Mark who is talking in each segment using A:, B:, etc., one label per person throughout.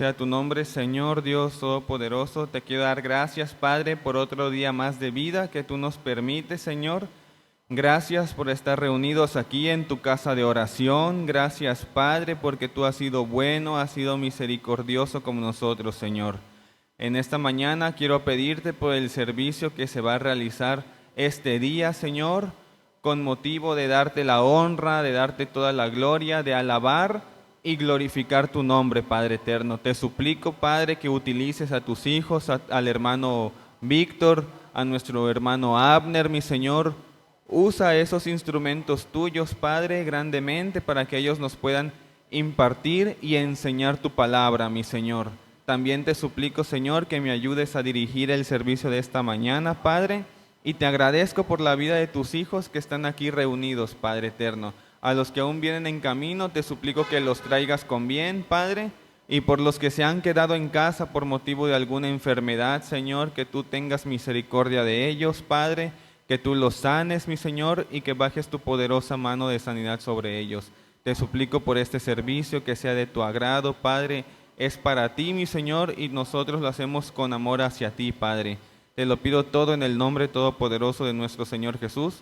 A: Sea tu nombre, Señor Dios Todopoderoso. Te quiero dar gracias, Padre, por otro día más de vida que tú nos permites, Señor. Gracias por estar reunidos aquí en tu casa de oración. Gracias, Padre, porque tú has sido bueno, has sido misericordioso con nosotros, Señor. En esta mañana quiero pedirte por el servicio que se va a realizar este día, Señor, con motivo de darte la honra, de darte toda la gloria, de alabar y glorificar tu nombre, Padre eterno. Te suplico, Padre, que utilices a tus hijos, al hermano Víctor, a nuestro hermano Abner, mi Señor. Usa esos instrumentos tuyos, Padre, grandemente para que ellos nos puedan impartir y enseñar tu palabra, mi Señor. También te suplico, Señor, que me ayudes a dirigir el servicio de esta mañana, Padre, y te agradezco por la vida de tus hijos que están aquí reunidos, Padre eterno. A los que aún vienen en camino, te suplico que los traigas con bien, Padre, y por los que se han quedado en casa por motivo de alguna enfermedad, Señor, que tú tengas misericordia de ellos, Padre, que tú los sanes, mi Señor, y que bajes tu poderosa mano de sanidad sobre ellos. Te suplico por este servicio, que sea de tu agrado, Padre. Es para ti, mi Señor, y nosotros lo hacemos con amor hacia ti, Padre. Te lo pido todo en el nombre todopoderoso de nuestro Señor Jesús.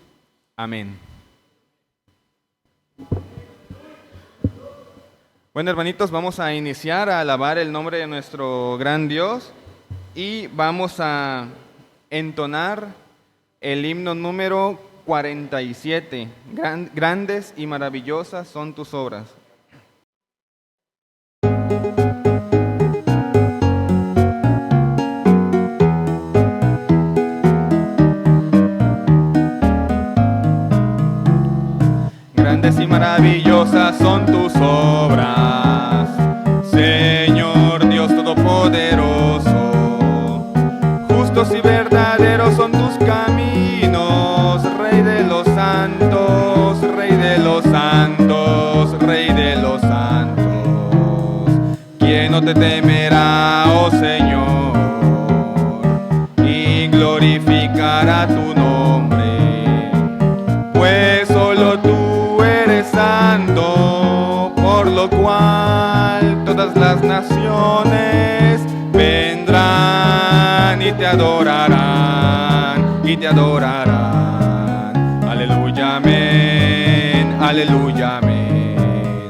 A: Amén. Bueno, hermanitos, vamos a iniciar a alabar el nombre de nuestro gran Dios y vamos a entonar el himno número 47. Grandes y maravillosas son tus obras. Grandes y maravillosas son tus obras, Señor Dios Todopoderoso. Justos y verdaderos son tus caminos, Rey de los santos, Rey de los santos, Rey de los santos. ¿Quién no te temerá, oh Señor, y glorificará tu nombre? Pues solo tú eres santo, por lo cual todas las naciones vendrán y te adorarán, y te adorarán. Aleluya, amén, aleluya, amén.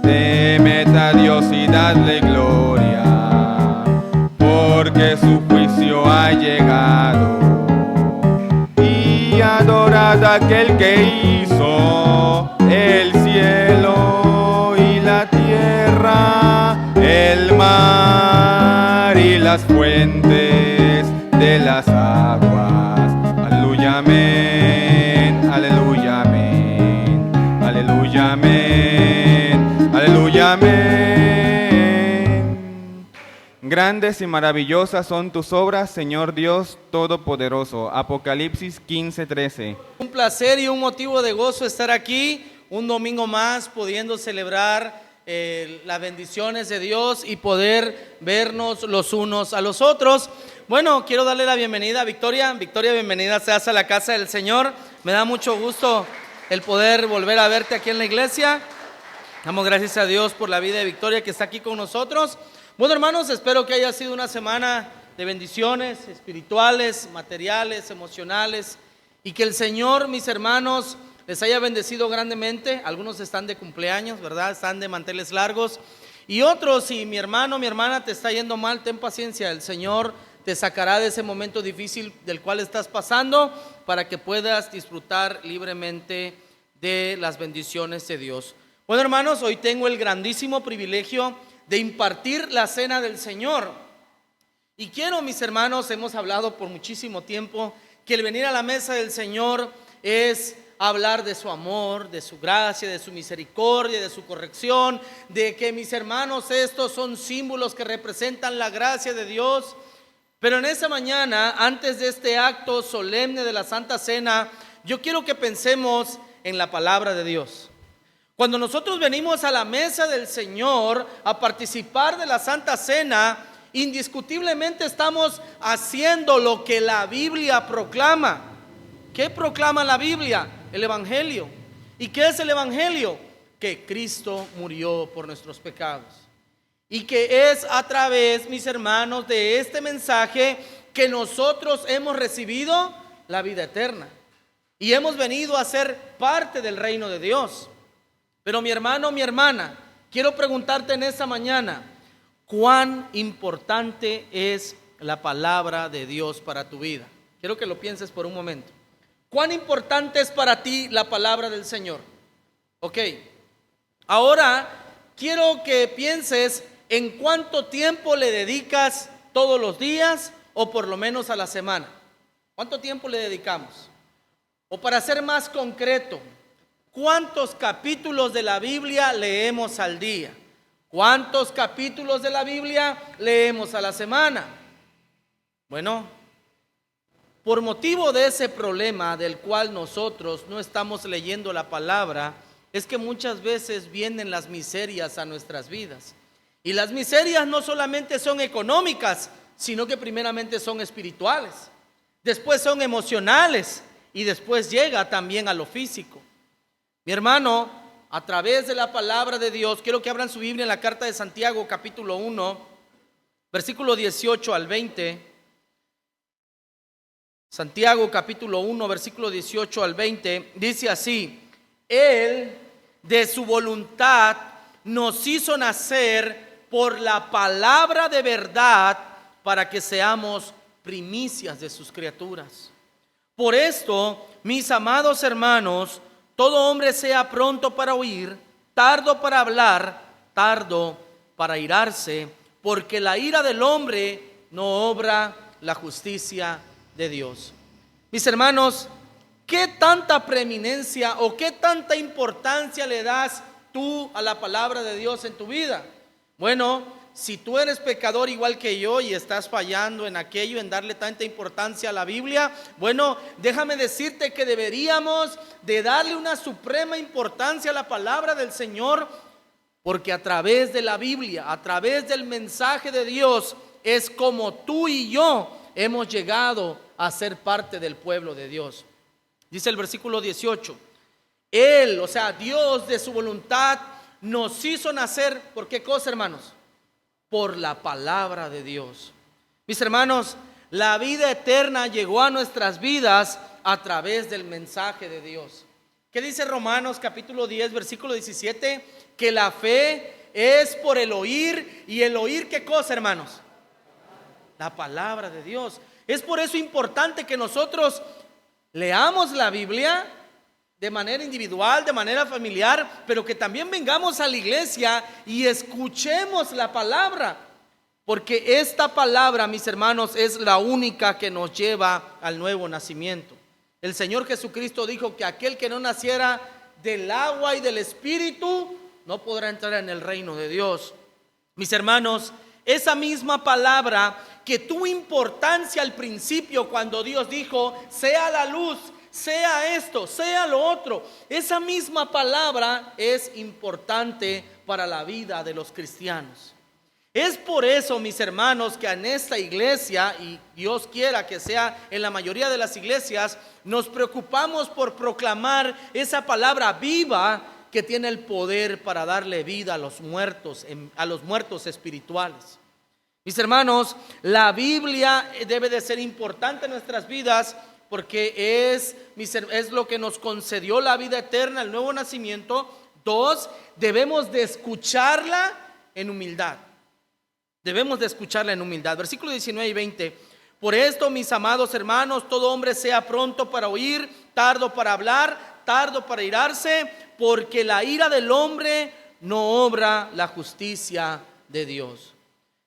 A: Temed a Dios y dadle gloria, porque su juicio ha llegado. Y adorad a aquel que hizo el cielo y la tierra, el mar y las fuentes de las aguas. Aleluya, amén, aleluya, amén, aleluya, amén, aleluya, amén. Grandes y maravillosas son tus obras, Señor Dios Todopoderoso. Apocalipsis 15:13.
B: Un placer y un motivo de gozo estar aquí un domingo más, pudiendo celebrar las bendiciones de Dios y poder vernos los unos a los otros. Bueno, quiero darle la bienvenida a Victoria. Victoria, bienvenida seas a la casa del Señor. Me da mucho gusto el poder volver a verte aquí en la iglesia. Damos gracias a Dios por la vida de Victoria que está aquí con nosotros. Bueno, hermanos, espero que haya sido una semana de bendiciones espirituales, materiales, emocionales, y que el Señor, mis hermanos, les haya bendecido grandemente. Algunos están de cumpleaños, ¿verdad? Están de manteles largos. Y otros, si mi hermano, mi hermana te está yendo mal, ten paciencia. El Señor te sacará de ese momento difícil del cual estás pasando para que puedas disfrutar libremente de las bendiciones de Dios. Bueno, hermanos, hoy tengo el grandísimo privilegio de impartir la cena del Señor. Y quiero, mis hermanos, hemos hablado por muchísimo tiempo que el venir a la mesa del Señor es hablar de su amor, de su gracia, de su misericordia, de su corrección, de que, mis hermanos, estos son símbolos que representan la gracia de Dios. Pero en esa mañana, antes de este acto solemne de la Santa Cena, yo quiero que pensemos en la palabra de Dios. Cuando nosotros venimos a la mesa del Señor a participar de la Santa Cena, indiscutiblemente estamos haciendo lo que la Biblia proclama. ¿Qué proclama la Biblia? El Evangelio. ¿Y qué es el Evangelio? Que Cristo murió por nuestros pecados. y que es a través, mis hermanos, de este mensaje que nosotros hemos recibido la vida eterna y hemos venido a ser parte del reino de Dios. Pero mi hermano, mi hermana, quiero preguntarte en esta mañana, ¿cuán importante es la palabra de Dios para tu vida? Quiero que lo pienses por un momento. ¿Cuán importante es para ti la palabra del Señor? Ok, ahora quiero que pienses en cuánto tiempo le dedicas todos los días o por lo menos a la semana. ¿Cuánto tiempo le dedicamos? O para ser más concreto, ¿cuántos capítulos de la Biblia leemos al día? ¿Cuántos capítulos de la Biblia leemos a la semana? Bueno, por motivo de ese problema del cual nosotros no estamos leyendo la palabra, es que muchas veces vienen las miserias a nuestras vidas. Y las miserias no solamente son económicas, sino que primeramente son espirituales, después son emocionales y después llega también a lo físico. Mi hermano, a través de la palabra de Dios, quiero que abran su Biblia en la carta de Santiago, capítulo 1, versículo 18 al 20. Santiago, capítulo 1, versículo 18 al 20, dice así: Él, de su voluntad, nos hizo nacer por la palabra de verdad para que seamos primicias de sus criaturas. Por esto, mis amados hermanos, todo hombre sea pronto para oír, tardo para hablar, tardo para irarse, porque la ira del hombre no obra la justicia de Dios. Mis hermanos, ¿qué tanta preeminencia o qué tanta importancia le das tú a la palabra de Dios en tu vida? Bueno, si tú eres pecador igual que yo y estás fallando en aquello, en darle tanta importancia a la Biblia, bueno, déjame decirte que deberíamos de darle una suprema importancia a la palabra del Señor, porque a través de la Biblia, a través del mensaje de Dios, es como tú y yo hemos llegado a ser parte del pueblo de Dios. Dice el versículo 18, Él, o sea, Dios de su voluntad, nos hizo nacer, ¿por qué cosa, hermanos? Por la palabra de Dios. Mis hermanos, la vida eterna llegó a nuestras vidas a través del mensaje de Dios. ¿Qué dice Romanos capítulo 10, versículo 17? Que la fe es por el oír, y el oír, ¿qué cosa, hermanos? La palabra de Dios. Es por eso importante que nosotros leamos la Biblia de manera individual, de manera familiar, pero que también vengamos a la iglesia y escuchemos la palabra, porque esta palabra, mis hermanos, es la única que nos lleva al nuevo nacimiento. El Señor Jesucristo dijo que aquel que no naciera del agua y del Espíritu no podrá entrar en el reino de Dios. Mis hermanos, esa misma palabra que tuvo importancia al principio cuando Dios dijo, sea la luz, sea esto, sea lo otro, esa misma palabra es importante para la vida de los cristianos. Es por eso, mis hermanos, que en esta iglesia, y Dios quiera que sea en la mayoría de las iglesias, nos preocupamos por proclamar esa palabra viva que tiene el poder para darle vida a los muertos espirituales. Mis hermanos, la Biblia debe de ser importante en nuestras vidas, porque es lo que nos concedió la vida eterna, el nuevo nacimiento. 2, debemos de escucharla en humildad. Debemos de escucharla en humildad. Versículos 19 y 20. Por esto, mis amados hermanos, todo hombre sea pronto para oír, tardo para hablar, tardo para irarse, porque la ira del hombre no obra la justicia de Dios.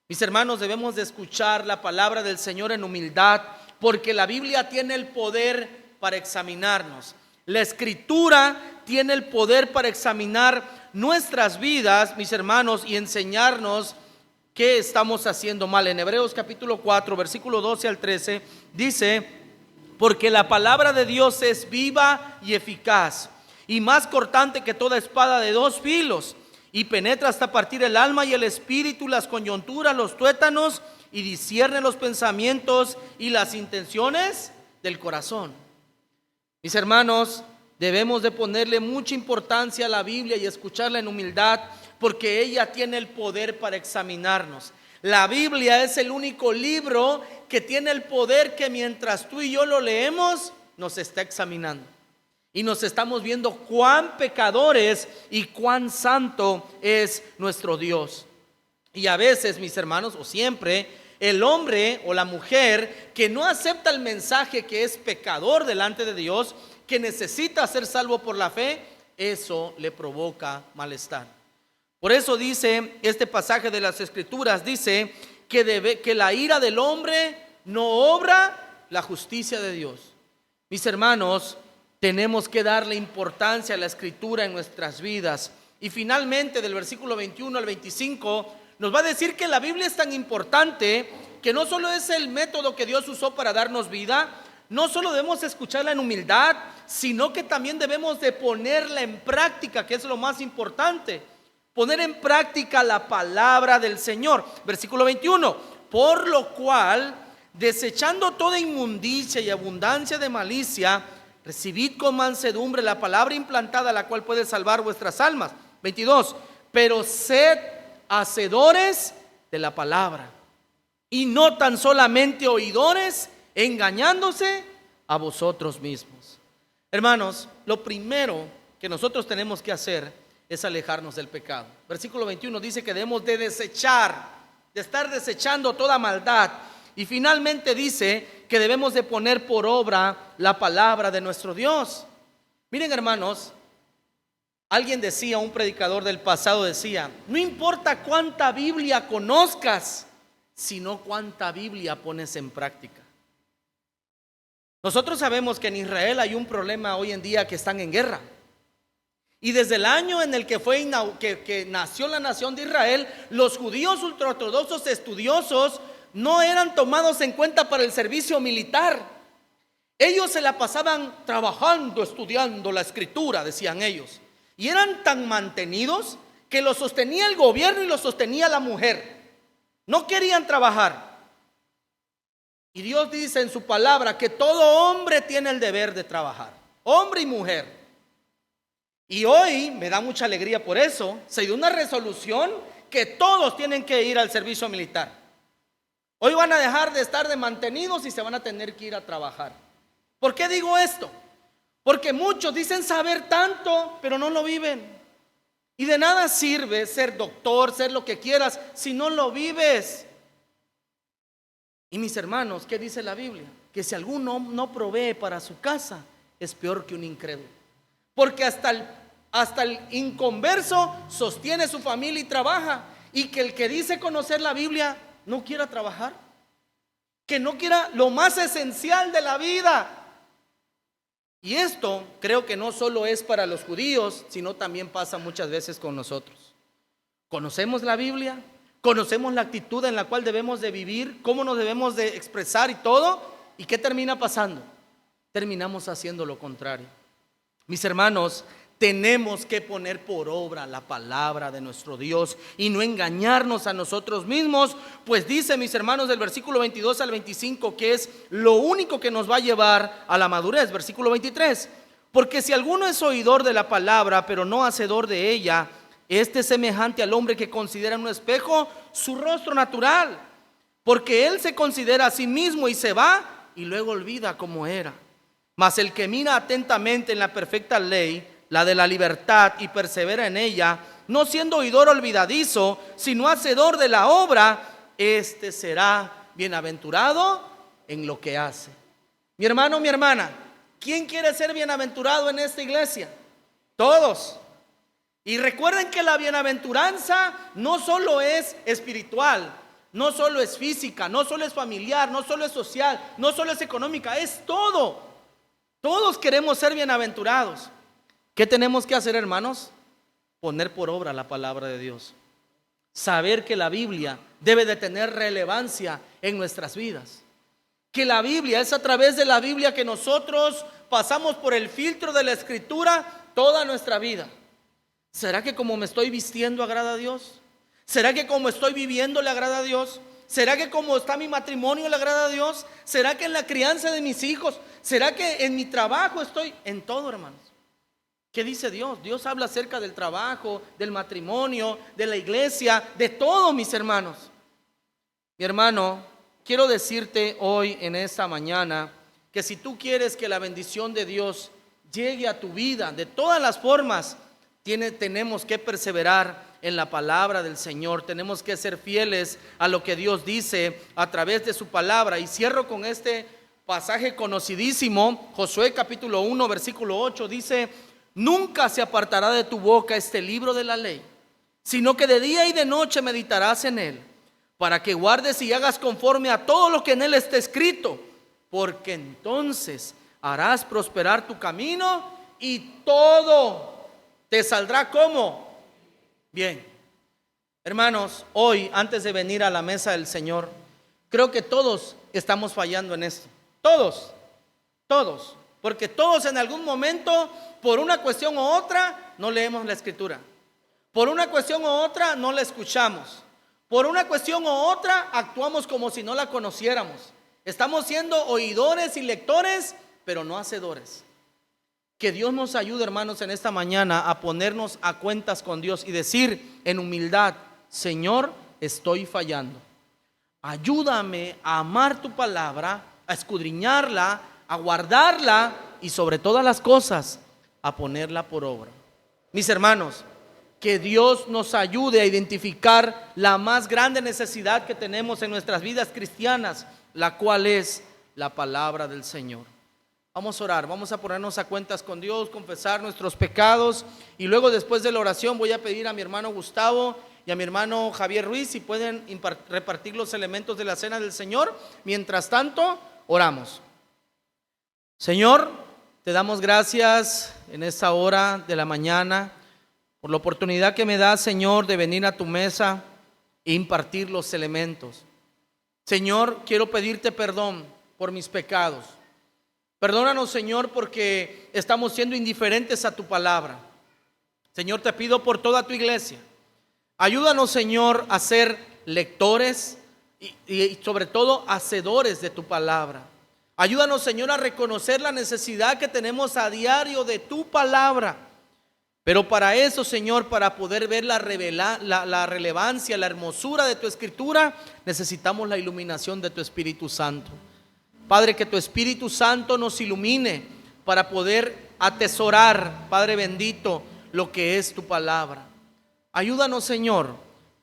B: Mis hermanos, debemos de escuchar la palabra del Señor en humildad, porque la Biblia tiene el poder para examinarnos. La Escritura tiene el poder para examinar nuestras vidas, mis hermanos, y enseñarnos qué estamos haciendo mal. En Hebreos capítulo 4, versículo 12 al 13, dice: porque la palabra de Dios es viva y eficaz, y más cortante que toda espada de 2 filos, y penetra hasta partir el alma y el espíritu, las coyunturas, los tuétanos, y discierne los pensamientos y las intenciones del corazón. Mis hermanos, debemos de ponerle mucha importancia a la Biblia y escucharla en humildad, porque ella tiene el poder para examinarnos. La Biblia es el único libro que tiene el poder que mientras tú y yo lo leemos, nos está examinando. Y nos estamos viendo cuán pecadores y cuán santo es nuestro Dios. Y a veces, mis hermanos, o siempre, el hombre o la mujer que no acepta el mensaje que es pecador delante de Dios, que necesita ser salvo por la fe, eso le provoca malestar. Por eso dice este pasaje de las Escrituras, dice que la ira del hombre no obra la justicia de Dios. Mis hermanos, tenemos que darle importancia a la Escritura en nuestras vidas. Y finalmente, del versículo 21 al 25, nos va a decir que la Biblia es tan importante que no solo es el método que Dios usó para darnos vida, no solo debemos escucharla en humildad, sino que también debemos de ponerla en práctica, que es lo más importante. Poner en práctica la palabra del Señor. Versículo 21, por lo cual, desechando toda inmundicia y abundancia de malicia, recibid con mansedumbre la palabra implantada, la cual puede salvar vuestras almas. 22, pero sed hacedores de la palabra, y no tan solamente oidores, engañándose a vosotros mismos. Hermanos, lo primero que nosotros tenemos que hacer es alejarnos del pecado. Versículo 21 dice que debemos de desechar, de estar desechando toda maldad. Y finalmente dice que debemos de poner por obra la palabra de nuestro Dios. Miren, hermanos, alguien decía, un predicador del pasado decía, no importa cuánta Biblia conozcas, sino cuánta Biblia pones en práctica. Nosotros sabemos que en Israel hay un problema hoy en día, que están en guerra. Y desde el año en el que nació la nación de Israel, los judíos ultraortodoxos estudiosos no eran tomados en cuenta para el servicio militar. Ellos se la pasaban trabajando, estudiando la Escritura, decían ellos. Y eran tan mantenidos que los sostenía el gobierno y los sostenía la mujer. No querían trabajar. Y Dios dice en su palabra que todo hombre tiene el deber de trabajar, hombre y mujer. Y hoy me da mucha alegría por eso. Se dio una resolución que todos tienen que ir al servicio militar. Hoy van a dejar de estar de mantenidos y se van a tener que ir a trabajar. ¿Por qué digo esto? Porque muchos dicen saber tanto, pero no lo viven. Y de nada sirve ser doctor, ser lo que quieras, si no lo vives. Y mis hermanos, ¿qué dice la Biblia? Que si alguno no provee para su casa, es peor que un incrédulo. Porque hasta el inconverso sostiene su familia y trabaja. Y que el que dice conocer la Biblia no quiera trabajar, que no quiera lo más esencial de la vida. Y esto creo que no solo es para los judíos, sino también pasa muchas veces con nosotros. Conocemos la Biblia, conocemos la actitud en la cual debemos de vivir, cómo nos debemos de expresar y todo. ¿Y qué termina pasando? Terminamos haciendo lo contrario. Mis hermanos, tenemos que poner por obra la palabra de nuestro Dios y no engañarnos a nosotros mismos, pues dice, mis hermanos, del versículo 22 al 25, que es lo único que nos va a llevar a la madurez. Versículo 23, porque si alguno es oidor de la palabra, pero no hacedor de ella, este es semejante al hombre que considera en un espejo su rostro natural, porque él se considera a sí mismo y se va y luego olvida cómo era. Mas el que mira atentamente en la perfecta ley, la de la libertad, y persevera en ella, no siendo oidor olvidadizo, sino hacedor de la obra, este será bienaventurado en lo que hace. Mi hermano, mi hermana, ¿quién quiere ser bienaventurado en esta iglesia? Todos. Y recuerden que la bienaventuranza no solo es espiritual, no solo es física, no solo es familiar, no solo es social, no solo es económica, es todo. Todos queremos ser bienaventurados. ¿Qué tenemos que hacer, hermanos? Poner por obra la palabra de Dios. Saber que la Biblia debe de tener relevancia en nuestras vidas. Que la Biblia, es a través de la Biblia que nosotros pasamos por el filtro de la Escritura toda nuestra vida. ¿Será que como me estoy vistiendo agrada a Dios? ¿Será que como estoy viviendo le agrada a Dios? ¿Será que como está mi matrimonio le agrada a Dios? ¿Será que en la crianza de mis hijos? ¿Será que en mi trabajo estoy? En todo, hermanos. ¿Qué dice Dios? Dios habla acerca del trabajo, del matrimonio, de la iglesia, de todo, mis hermanos. Mi hermano, quiero decirte hoy en esta mañana que si tú quieres que la bendición de Dios llegue a tu vida de todas las formas, tenemos que perseverar en la palabra del Señor. Tenemos que ser fieles a lo que Dios dice a través de su palabra. Y cierro con este pasaje conocidísimo, Josué capítulo 1, versículo 8, dice: nunca se apartará de tu boca este libro de la ley, sino que de día y de noche meditarás en él, para que guardes y hagas conforme a todo lo que en él está escrito, porque entonces harás prosperar tu camino y todo te saldrá como bien. Hermanos, hoy, antes de venir a la mesa del Señor, creo que todos estamos fallando en esto. Todos. Porque todos en algún momento, por una cuestión u otra, no leemos la escritura. Por una cuestión u otra, no la escuchamos. Por una cuestión u otra, actuamos como si no la conociéramos. Estamos siendo oidores y lectores, pero no hacedores. Que Dios nos ayude, hermanos, en esta mañana a ponernos a cuentas con Dios y decir en humildad: Señor, estoy fallando. Ayúdame a amar tu palabra, a escudriñarla, a guardarla y sobre todas las cosas a ponerla por obra. Mis hermanos, que Dios nos ayude a identificar la más grande necesidad que tenemos en nuestras vidas cristianas, la cual es la palabra del Señor. Vamos a orar, vamos a ponernos a cuentas con Dios, confesar nuestros pecados, y luego, después de la oración, voy a pedir a mi hermano Gustavo y a mi hermano Javier Ruiz si pueden repartir los elementos de la cena del Señor. Mientras tanto, oramos. Señor, te damos gracias en esta hora de la mañana por la oportunidad que me das, Señor, de venir a tu mesa e impartir los elementos. Señor, quiero pedirte perdón por mis pecados. Perdónanos, Señor, porque estamos siendo indiferentes a tu palabra. Señor, te pido por toda tu iglesia. Ayúdanos, Señor, a ser lectores y sobre todo hacedores de tu palabra. Ayúdanos, Señor, a reconocer la necesidad que tenemos a diario de tu palabra. Pero para eso, Señor, para poder ver la relevancia, la hermosura de tu escritura, necesitamos la iluminación de tu Espíritu Santo. Padre, que tu Espíritu Santo nos ilumine para poder atesorar, Padre bendito, lo que es tu palabra. Ayúdanos, Señor,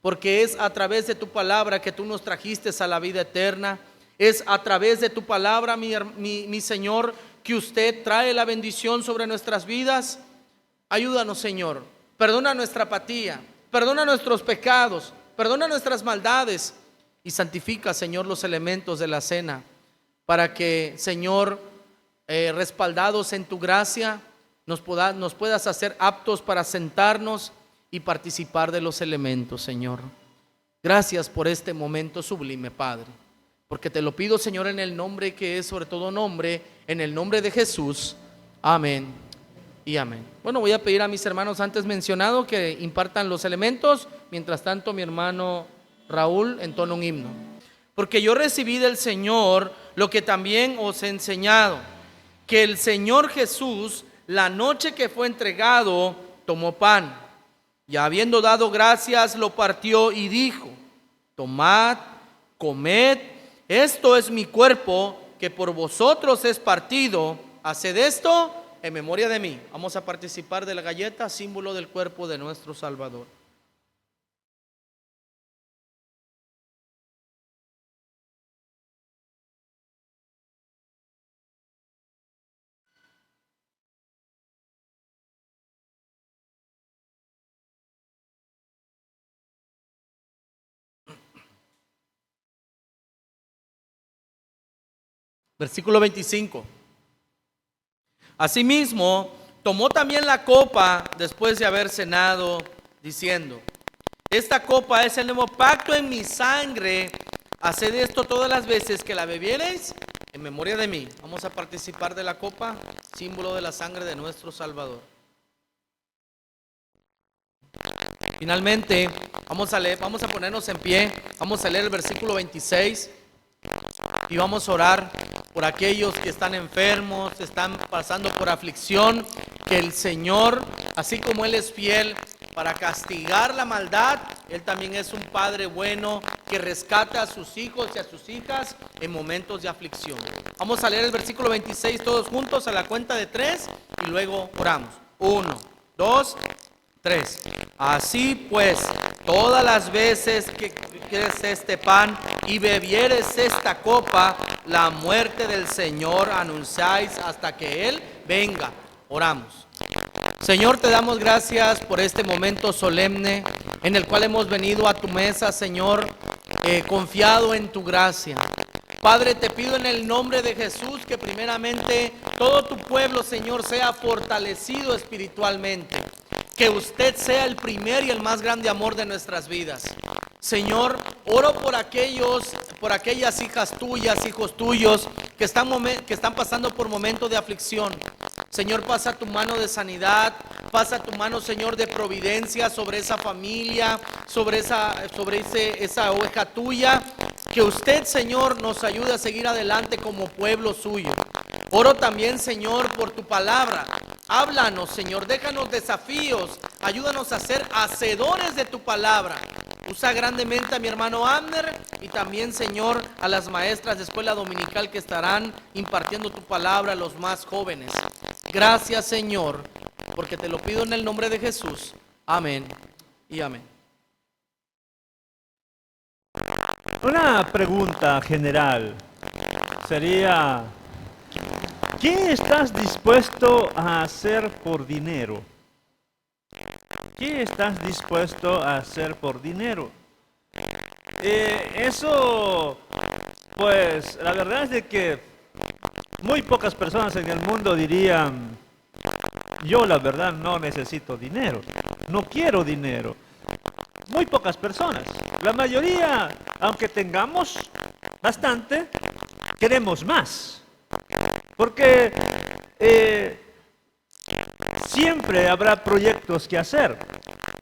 B: porque es a través de tu palabra que tú nos trajiste a la vida eterna. Es a través de tu palabra, mi Señor, que usted trae la bendición sobre nuestras vidas. Ayúdanos, Señor. Perdona nuestra apatía, perdona nuestros pecados, perdona nuestras maldades y santifica, Señor, los elementos de la cena, para que, Señor, respaldados en tu gracia, nos puedas hacer aptos para sentarnos y participar de los elementos, Señor. Gracias por este momento sublime, Padre, porque te lo pido, Señor, en el nombre que es sobre todo nombre, en el nombre de Jesús. Amén y amén. Bueno, voy a pedir a mis hermanos antes mencionados que impartan los elementos. Mientras tanto, mi hermano Raúl entona un himno. Porque yo recibí del Señor lo que también os he enseñado, que el Señor Jesús, la noche que fue entregado, tomó pan, y habiendo dado gracias, lo partió y dijo: tomad, comed, esto es mi cuerpo, que por vosotros es partido. Haced esto en memoria de mí. Vamos a participar de la galleta, símbolo del cuerpo de nuestro Salvador. Versículo 25. Asimismo, tomó también la copa después de haber cenado, diciendo: esta copa es el nuevo pacto en mi sangre. Haced esto todas las veces que la bebiereis en memoria de mí. Vamos a participar de la copa, símbolo de la sangre de nuestro Salvador. Finalmente, vamos a ponernos en pie. Vamos a leer el versículo 26 y vamos a orar por aquellos que están enfermos, están pasando por aflicción, que el Señor, así como Él es fiel para castigar la maldad, Él también es un Padre bueno que rescata a sus hijos y a sus hijas en momentos de aflicción. Vamos a leer el versículo 26 todos juntos a la cuenta de 3 y luego oramos. 1, 2, 3. Así pues, todas las veces que quieres este pan y bebieres esta copa, la muerte del Señor anunciáis hasta que Él venga. Oramos. Señor, te damos gracias por este momento solemne en el cual hemos venido a tu mesa, Señor, confiado en tu gracia. Padre, te pido en el nombre de Jesús que primeramente todo tu pueblo, Señor, sea fortalecido espiritualmente. Que usted sea el primer y el más grande amor de nuestras vidas. Señor, oro por aquellas hijas tuyas, hijos tuyos que están pasando por momentos de aflicción. Señor, pasa tu mano de sanidad, pasa tu mano, Señor, de providencia sobre esa familia, sobre esa oveja tuya. Que usted, Señor, nos ayude a seguir adelante como pueblo suyo. Oro también, Señor, por tu palabra. Háblanos, Señor, déjanos desafíos, ayúdanos a ser hacedores de tu palabra. Usa grandemente a mi hermano Abner y también, Señor, a las maestras de escuela dominical que estarán impartiendo tu palabra a los más jóvenes. Gracias, Señor, porque te lo pido en el nombre de Jesús. Amén y amén.
C: Una pregunta general sería, ¿qué estás dispuesto a hacer por dinero? ¿Qué estás dispuesto a hacer por dinero? Eso, pues, la verdad es de que muy pocas personas en el mundo dirían, yo la verdad no necesito dinero, no quiero dinero. Muy pocas personas. La mayoría, aunque tengamos bastante, queremos más. Porque siempre habrá proyectos que hacer.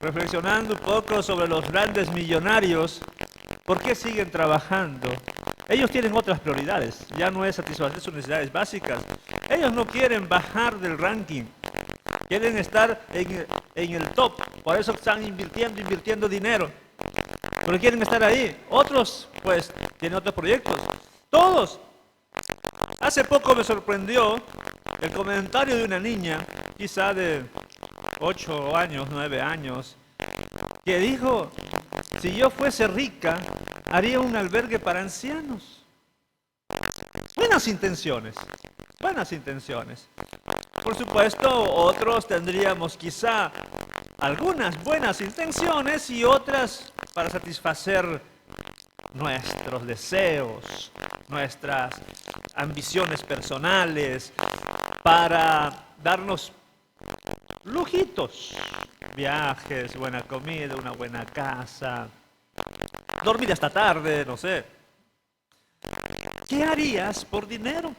C: Reflexionando un poco sobre los grandes millonarios, ¿por qué siguen trabajando? Ellos tienen otras prioridades, ya no es satisfacer sus necesidades básicas. Ellos no quieren bajar del ranking, quieren estar en el top, por eso están invirtiendo dinero, porque quieren estar ahí. Otros, pues, tienen otros proyectos. Todos. Hace poco me sorprendió el comentario de una niña, quizá de 8 años, 9 años, que dijo, si yo fuese rica, haría un albergue para ancianos. Buenas intenciones, buenas intenciones. Por supuesto, otros tendríamos quizá algunas buenas intenciones y otras para satisfacer nuestros deseos, nuestras ambiciones personales, para darnos lujitos, viajes, buena comida, una buena casa, dormir hasta tarde, no sé. ¿Qué harías por dinero?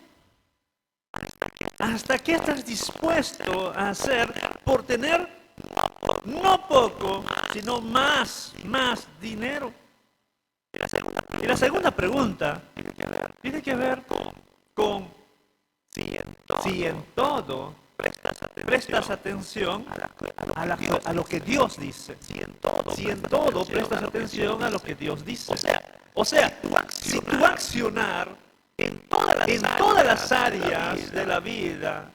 C: ¿Hasta qué estás dispuesto a hacer por tener no poco, sino más dinero? Y la segunda pregunta tiene que ver con si en todo prestas atención a lo que Dios dice. Si en todo prestas atención a lo que Dios dice. O sea, si tu accionar en todas las áreas de la vida,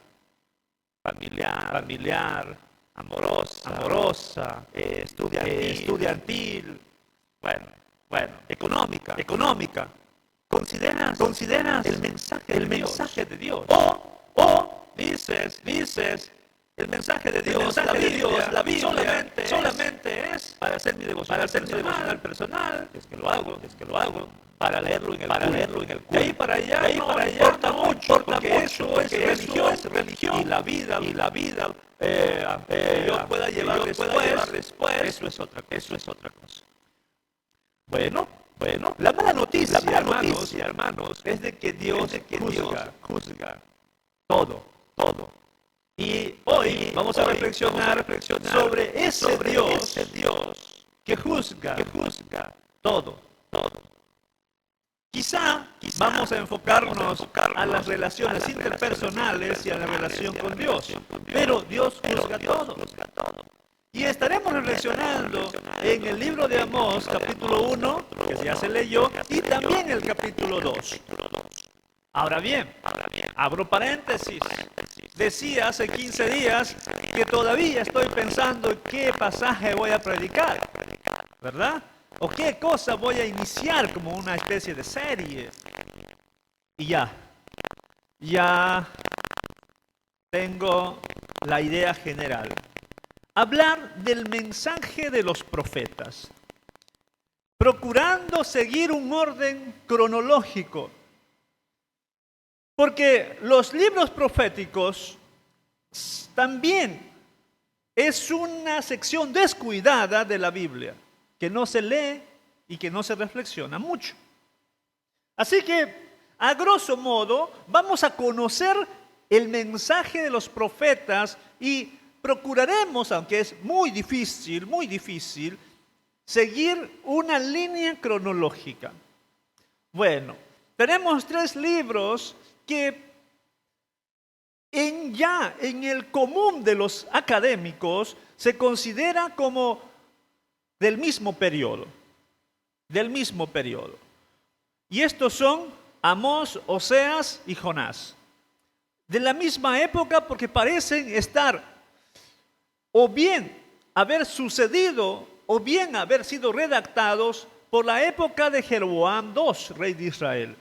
C: familiar, amorosa, estudiantil, bueno, económica, consideras el mensaje de Dios. O dices, el mensaje de Dios, la Biblia, solamente es para hacer mi devocional personal, es que lo hago, para leerlo en el culto. De ahí para allá no importa mucho, porque eso es religión, y la vida, yo pueda llevar después, eso es otra cosa. Bueno, la mala noticia, hermanos, es de que Dios juzga todo. Y hoy vamos a reflexionar sobre ese Dios que juzga todo. Quizá vamos a enfocarnos a las relaciones interpersonales y a la relación con Dios. Pero Dios juzga todo. Y estaremos reflexionando en el libro de Amós, capítulo 1, que ya se leyó, y también el capítulo 2. Ahora bien, abro paréntesis. Decía hace 15 días que todavía estoy pensando en qué pasaje voy a predicar, ¿verdad? O qué cosa voy a iniciar como una especie de serie. Y ya tengo la idea general. Hablar del mensaje de los profetas, procurando seguir un orden cronológico. Porque los libros proféticos también es una sección descuidada de la Biblia, que no se lee y que no se reflexiona mucho. Así que, a grosso modo, vamos a conocer el mensaje de los profetas y procuraremos, aunque es muy difícil, seguir una línea cronológica. Bueno, tenemos 3 libros que en el común de los académicos se considera como del mismo periodo. Y estos son Amós, Oseas y Jonás. De la misma época porque parecen estar o bien haber sucedido o bien haber sido redactados por la época de Jeroboam II, rey de Israel.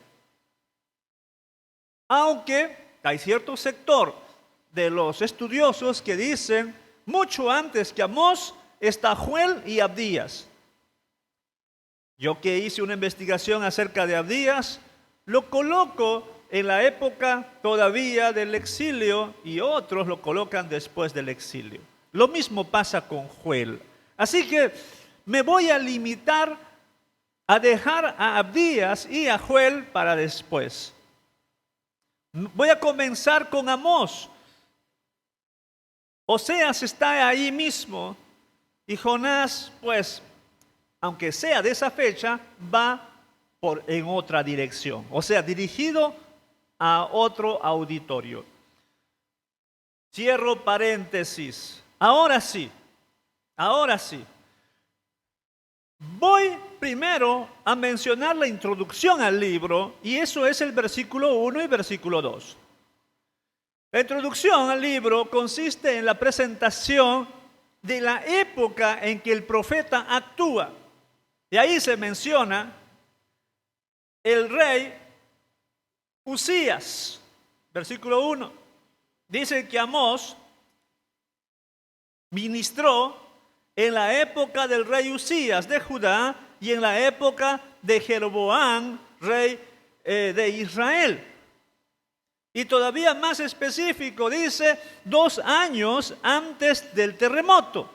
C: Aunque hay cierto sector de los estudiosos que dicen mucho antes que Amós está Joel y Abdías. Yo que hice una investigación acerca de Abdías, lo coloco en la época todavía del exilio y otros lo colocan después del exilio. Lo mismo pasa con Joel. Así que me voy a limitar a dejar a Abdías y a Joel para después. Voy a comenzar con Amós. Oseas está ahí mismo y Jonás, pues, aunque sea de esa fecha, va en otra dirección, o sea, dirigido a otro auditorio. Cierro paréntesis. Ahora sí. Voy primero a mencionar la introducción al libro, y eso es el versículo 1 y versículo 2. La introducción al libro consiste en la presentación de la época en que el profeta actúa. Y ahí se menciona el rey Usías, versículo 1. Dice que Amós ministró en la época del rey Usías de Judá y en la época de Jeroboam, rey de Israel. Y todavía más específico, dice 2 años antes del terremoto.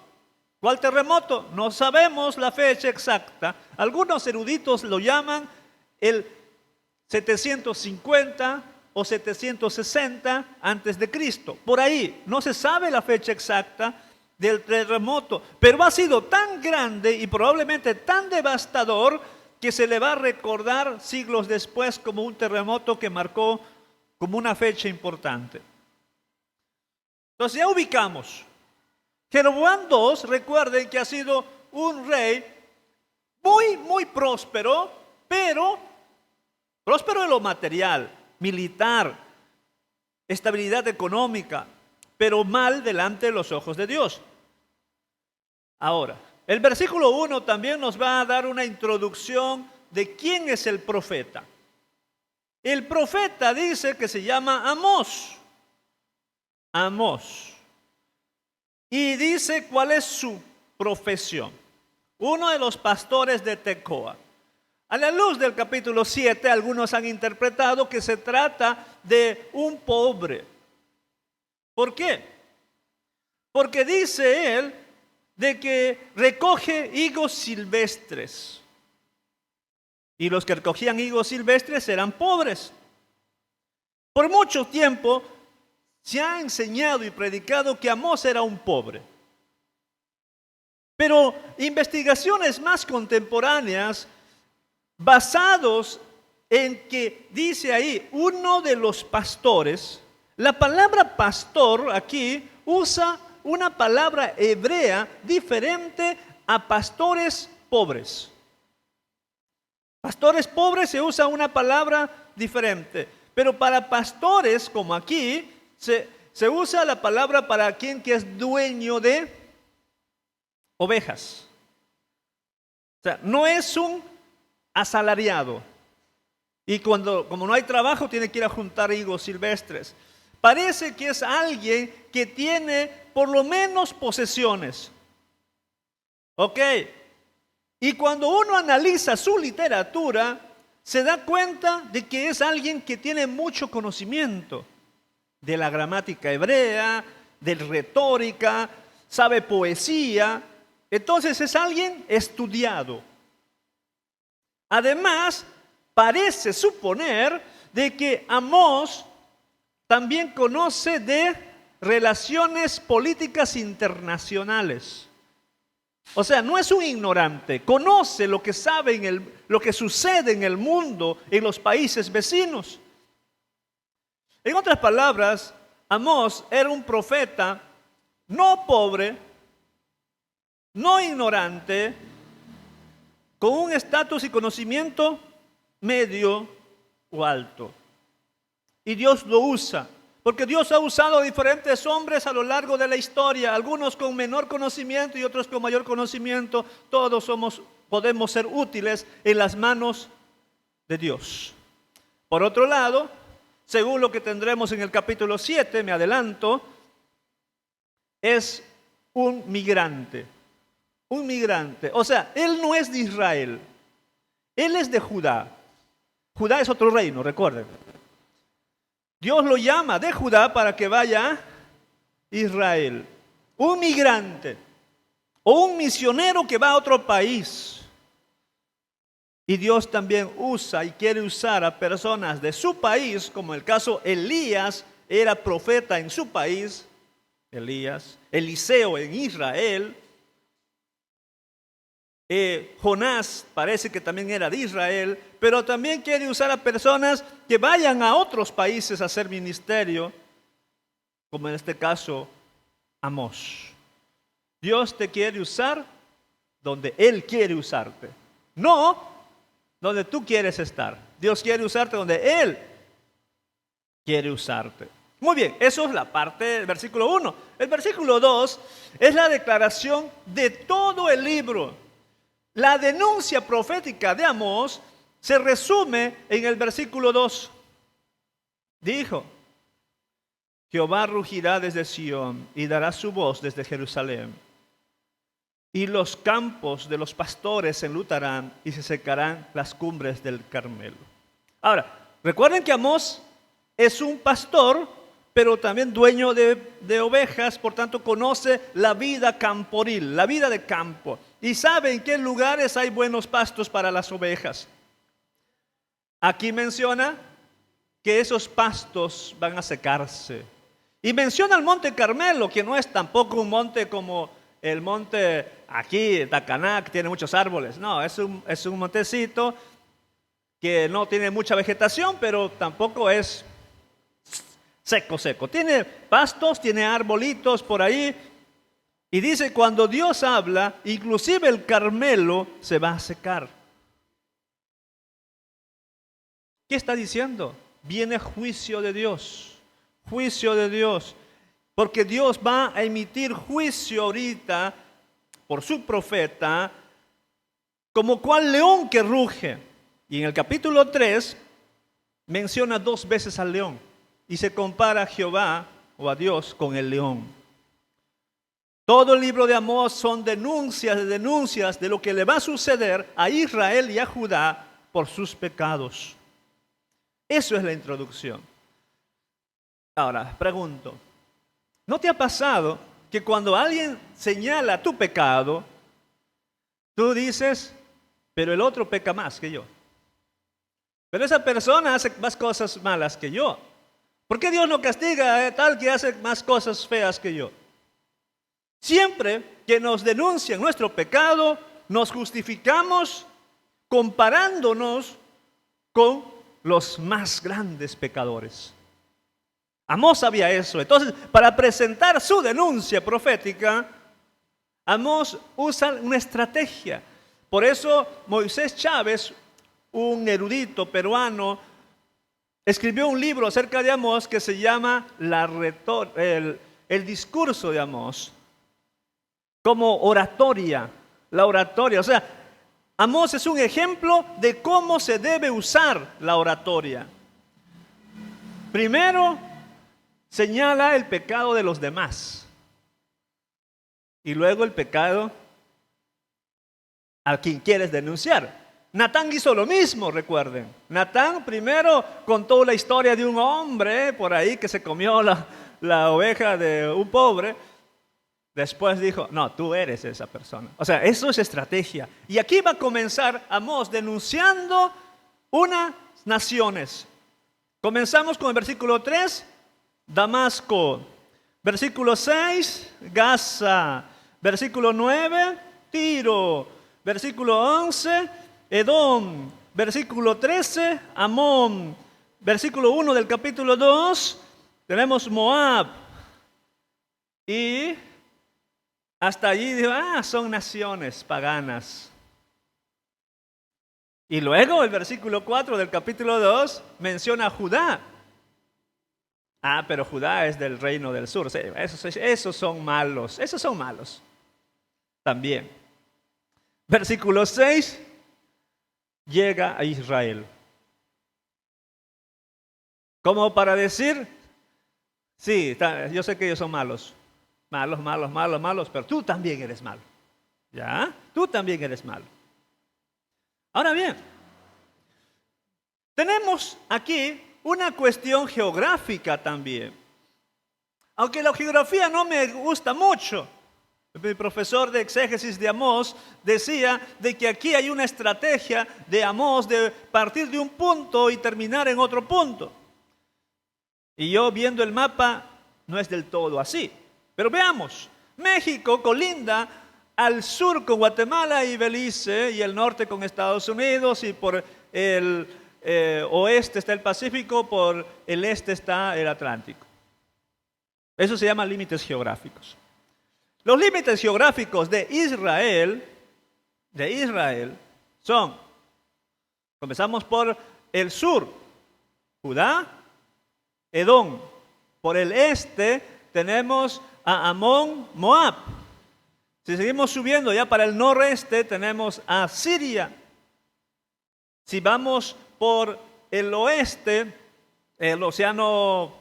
C: ¿Cuál terremoto? No sabemos la fecha exacta. Algunos eruditos lo llaman el 750 o 760 antes de Cristo. Por ahí, no se sabe la fecha exacta del terremoto, pero ha sido tan grande y probablemente tan devastador que se le va a recordar siglos después como un terremoto que marcó como una fecha importante. Entonces ya ubicamos. Jeroboam II, recuerden que ha sido un rey muy próspero, pero próspero en lo material, militar, estabilidad económica, pero mal delante de los ojos de Dios. Ahora, el versículo 1 también nos va a dar una introducción de quién es el profeta. El profeta dice que se llama Amós. Y dice cuál es su profesión. Uno de los pastores de Tecoa. A la luz del capítulo 7, algunos han interpretado que se trata de un pobre. ¿Por qué? Porque dice él de que recoge higos silvestres. Y los que recogían higos silvestres eran pobres. Por mucho tiempo se ha enseñado y predicado que Amós era un pobre. Pero investigaciones más contemporáneas, basados en que dice ahí, uno de los pastores. La palabra pastor aquí usa una palabra hebrea diferente a pastores pobres. Pastores pobres se usa una palabra diferente, pero para pastores como aquí se usa la palabra para quien que es dueño de ovejas. O sea, no es un asalariado. Y como no hay trabajo, tiene que ir a juntar higos silvestres. Parece que es alguien que tiene por lo menos posesiones. Ok. Y cuando uno analiza su literatura, se da cuenta de que es alguien que tiene mucho conocimiento de la gramática hebrea, de retórica, sabe poesía. Entonces es alguien estudiado. Además, parece suponer de que Amós también conoce de relaciones políticas internacionales. O sea, no es un ignorante, conoce lo que sabe lo que sucede en el mundo, en los países vecinos. En otras palabras, Amós era un profeta no pobre, no ignorante, con un estatus y conocimiento medio o alto. Y Dios lo usa, porque Dios ha usado a diferentes hombres a lo largo de la historia, algunos con menor conocimiento y otros con mayor conocimiento. Todos podemos ser útiles en las manos de Dios. Por otro lado, según lo que tendremos en el capítulo 7, me adelanto, es un migrante. Un migrante. O sea, él no es de Israel, él es de Judá. Judá es otro reino, recuerden. Dios lo llama de Judá para que vaya a Israel. Un migrante o un misionero que va a otro país. Y Dios también usa y quiere usar a personas de su país, como el caso Elías, era profeta en su país. Elías, Eliseo en Israel. Jonás parece que también era de Israel, pero también quiere usar a personas que vayan a otros países a hacer ministerio, como en este caso Amós. Dios te quiere usar donde Él quiere usarte, no donde tú quieres estar. Dios quiere usarte donde Él quiere usarte. Muy bien, eso es la parte del versículo 1. El versículo 2 es la declaración de todo el libro. La denuncia profética de Amós se resume en el versículo 2. Dijo: Jehová rugirá desde Sión y dará su voz desde Jerusalén. Y los campos de los pastores se enlutarán y se secarán las cumbres del Carmelo. Ahora, recuerden que Amós es un pastor, pero también dueño de ovejas, por tanto conoce la vida camporil, la vida de campo. Y sabe en qué lugares hay buenos pastos para las ovejas. Aquí menciona que esos pastos van a secarse. Y menciona el monte Carmelo, que no es tampoco un monte como el monte aquí, Tacaná, que tiene muchos árboles. No, es un montecito que no tiene mucha vegetación, pero tampoco es seco. Tiene pastos, tiene arbolitos por ahí. Y dice, cuando Dios habla, inclusive el Carmelo se va a secar. ¿Qué está diciendo? Viene juicio de Dios. Juicio de Dios. Porque Dios va a emitir juicio ahorita por su profeta, como cual león que ruge. Y en el capítulo 3 menciona 2 veces al león. Y se compara a Jehová o a Dios con el león. Todo el libro de Amós son denuncias de lo que le va a suceder a Israel y a Judá por sus pecados. Eso es la introducción. Ahora, pregunto, ¿no te ha pasado que cuando alguien señala tu pecado, tú dices, pero el otro peca más que yo? Pero esa persona hace más cosas malas que yo. ¿Por qué Dios no castiga a tal que hace más cosas feas que yo? Siempre que nos denuncian nuestro pecado, nos justificamos comparándonos con los más grandes pecadores. Amós sabía eso. Entonces, para presentar su denuncia profética, Amós usa una estrategia. Por eso Moisés Chávez, un erudito peruano, escribió un libro acerca de Amós que se llama el discurso de Amós, como oratoria, la oratoria. O sea, Amós es un ejemplo de cómo se debe usar la oratoria. Primero, señala el pecado de los demás. Y luego el pecado a quien quieres denunciar. Natán hizo lo mismo, recuerden. Natán primero contó la historia de un hombre por ahí que se comió la oveja de un pobre. Después dijo, no, tú eres esa persona. O sea, eso es estrategia. Y aquí va a comenzar Amós denunciando unas naciones. Comenzamos con el versículo 3, Damasco. Versículo 6, Gaza. Versículo 9, Tiro. Versículo 11, Edom. Versículo 13, Amón. Versículo 1 del capítulo 2, tenemos Moab. Y hasta allí dijo, son naciones paganas. Y luego el versículo 4 del capítulo 2 menciona a Judá. Pero Judá es del reino del sur. Sí, esos son malos. Esos son malos. También. Versículo 6. Llega a Israel. Como para decir, sí, yo sé que ellos son malos. Malos, pero tú también eres malo. ¿Ya? Tú también eres malo. Ahora bien, tenemos aquí una cuestión geográfica también. Aunque la geografía no me gusta mucho. Mi profesor de exégesis de Amós decía de que aquí hay una estrategia de Amós de partir de un punto y terminar en otro punto. Y yo viendo el mapa no es del todo así. Pero veamos, México colinda al sur con Guatemala y Belice y el norte con Estados Unidos y por el oeste está el Pacífico, por el este está el Atlántico. Eso se llama límites geográficos. Los límites geográficos de Israel son, comenzamos por el sur, Judá, Edom. Por el este tenemos a Amón, Moab. Si seguimos subiendo ya para el noreste tenemos a Siria. Si vamos por el oeste, el océano,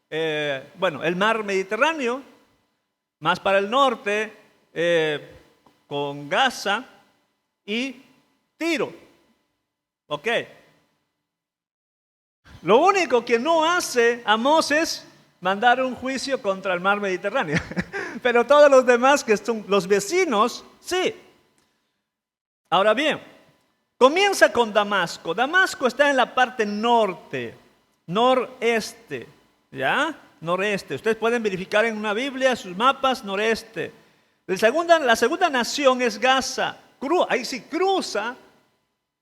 C: el mar Mediterráneo, más para el norte, con Gaza y Tiro. Ok. Lo único que no hace Amós es mandar un juicio contra el mar Mediterráneo. Pero todos los demás, que son los vecinos, sí. Ahora bien, comienza con Damasco. Damasco está en la parte norte, noreste, ¿ya? Noreste. Ustedes pueden verificar en una Biblia, sus mapas, noreste. La segunda nación es Gaza. Ahí sí cruza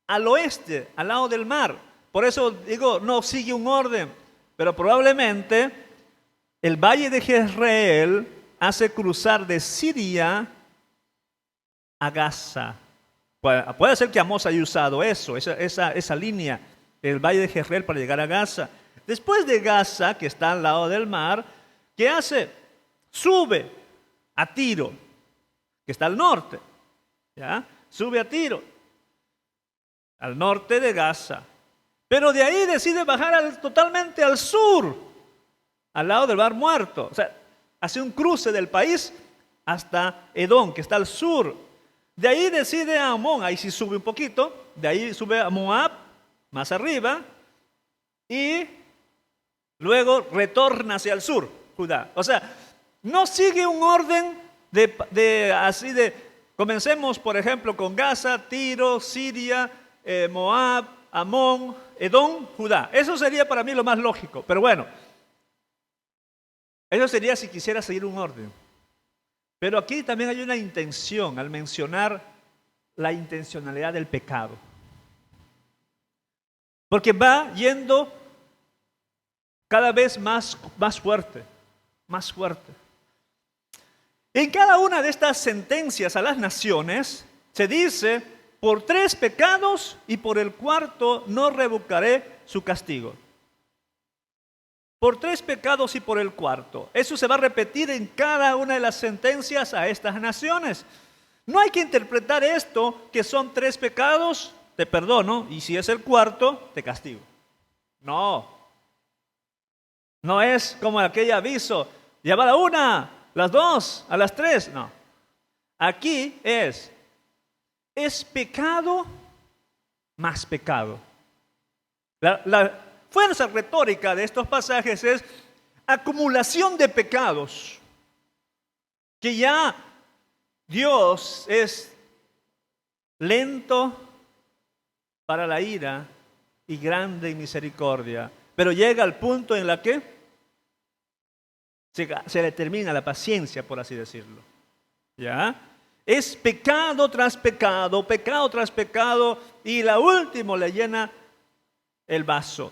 C: al oeste, al lado del mar. Por eso digo, no sigue un orden. Pero probablemente el valle de Jezreel hace cruzar de Siria a Gaza. Puede ser que Amós haya usado esa línea del valle de Jezreel para llegar a Gaza. Después de Gaza, que está al lado del mar, ¿qué hace? Sube a Tiro, que está al norte. ¿Ya? Sube a Tiro, al norte de Gaza. Pero de ahí decide bajar totalmente al sur, al lado del mar Muerto. O sea, hace un cruce del país hasta Edom, que está al sur. De ahí decide a Amón, ahí sí sube un poquito. De ahí sube a Moab, más arriba. Y luego retorna hacia el sur, Judá. O sea, no sigue un orden comencemos, por ejemplo, con Gaza, Tiro, Siria, Moab, Amón, Edom, Judá. Eso sería para mí lo más lógico. Pero bueno, eso sería si quisiera seguir un orden. Pero aquí también hay una intención al mencionar la intencionalidad del pecado. porque va yendo cada vez más fuerte, más fuerte. En cada una de estas sentencias a las naciones se dice: por 3 pecados y por el 4 no revocaré su castigo. Por 3 pecados y por el 4. Eso se va a repetir en cada una de las sentencias a estas naciones. No hay que interpretar esto que son 3 pecados, te perdono, y si es el 4, te castigo. No. No es como aquel aviso, ya va a la 1, las 2, a las 3. No. Aquí es pecado más pecado. La fuerza retórica de estos pasajes es acumulación de pecados, que ya Dios es lento para la ira y grande en misericordia, pero llega al punto en la que se le termina la paciencia, por así decirlo. ¿Ya? Es pecado tras pecado, y la última le llena el vaso.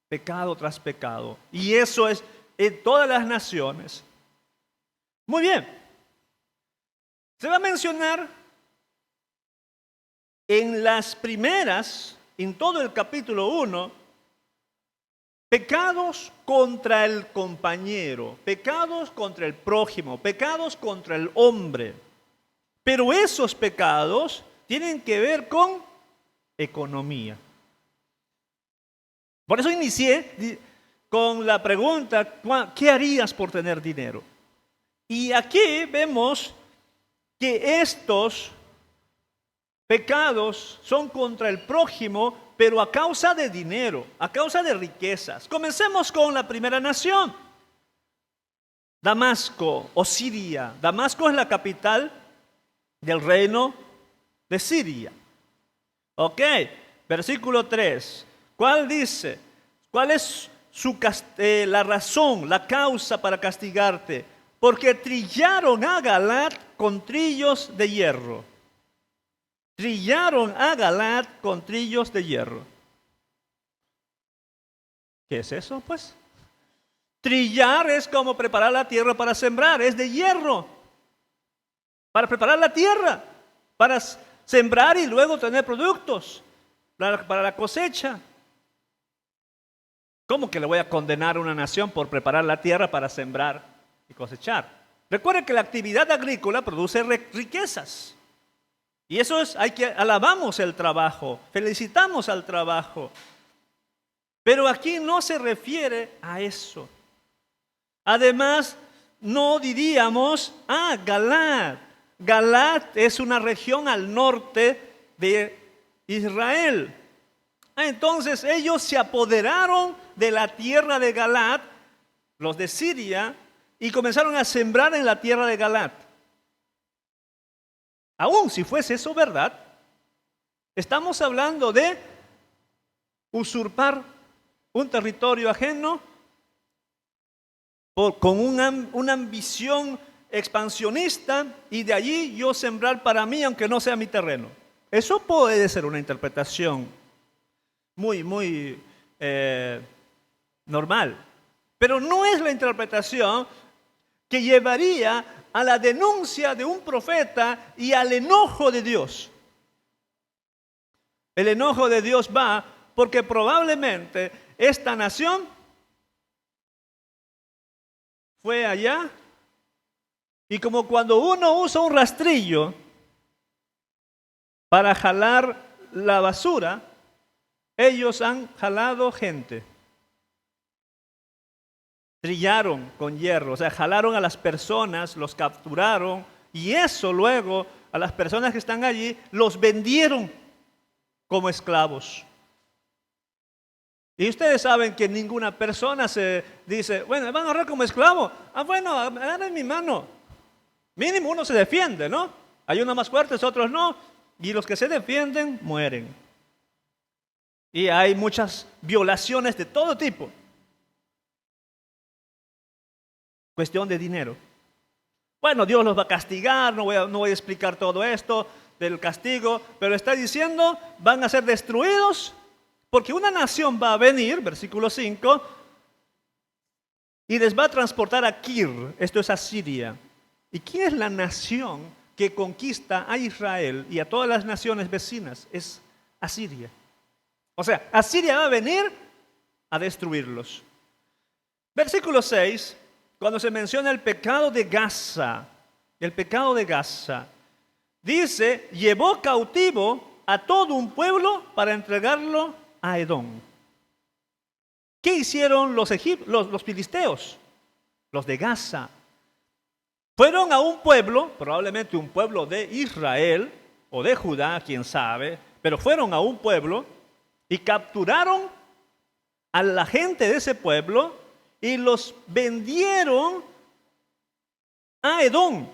C: Pecado tras pecado. Y eso es en todas las naciones. Muy bien. Se va a mencionar en las primeras, en todo el capítulo 1, pecados contra el compañero, pecados contra el prójimo, pecados contra el hombre. Pero esos pecados tienen que ver con economía. Por eso inicié con la pregunta: ¿qué harías por tener dinero? Y aquí vemos que estos pecados son contra el prójimo, pero a causa de dinero, a causa de riquezas. Comencemos con la primera nación, Damasco o Siria. Damasco es la capital del reino de Siria. Ok, versículo 3. ¿Cuál dice? ¿Cuál es la razón, la causa para castigarte? Porque trillaron a Galat con trillos de hierro. Trillaron a Galat con trillos de hierro. ¿Qué es eso, pues? Trillar es como preparar la tierra para sembrar, es de hierro. Para preparar la tierra, para sembrar y luego tener productos, para la cosecha. ¿Cómo que le voy a condenar a una nación por preparar la tierra para sembrar y cosechar? Recuerden que la actividad agrícola produce riquezas. Y eso es, alabamos el trabajo, felicitamos al trabajo. Pero aquí no se refiere a eso. Además, no diríamos, Galat. Galat es una región al norte de Israel. Entonces ellos se apoderaron de la tierra de Galat, los de Siria, y comenzaron a sembrar en la tierra de Galat. Aún si fuese eso verdad, estamos hablando de usurpar un territorio ajeno con una ambición expansionista, y de allí yo sembrar para mí aunque no sea mi terreno. Eso puede ser una interpretación muy normal, pero no es la interpretación que llevaría a la denuncia de un profeta y al enojo de Dios. El enojo de Dios va porque probablemente esta nación fue allá, y como cuando uno usa un rastrillo para jalar la basura, ellos han jalado gente. Trillaron con hierro, o sea, jalaron a las personas, los capturaron, y eso luego a las personas que están allí los vendieron como esclavos. Y ustedes saben que ninguna persona se dice, bueno, me van a agarrar como esclavo. Bueno, agarren mi mano. Mínimo uno se defiende, ¿no? Hay unos más fuertes, otros no. Y los que se defienden mueren. Y hay muchas violaciones de todo tipo. Cuestión de dinero. Bueno, Dios los va a castigar, no voy a explicar todo esto del castigo, pero está diciendo, van a ser destruidos Porque una nación va a venir, versículo 5, y les va a transportar a Kir, esto es Asiria. ¿Y quién es la nación que conquista a Israel y a todas las naciones vecinas? Es Asiria. O sea, Asiria va a venir a destruirlos. Versículo 6, cuando se menciona el pecado de Gaza, dice, llevó cautivo a todo un pueblo para entregarlo a Edom. ¿Qué hicieron los filisteos? Los de Gaza. Fueron a un pueblo, probablemente un pueblo de Israel o de Judá, quién sabe, pero fueron a un pueblo y capturaron a la gente de ese pueblo y los vendieron a Edom.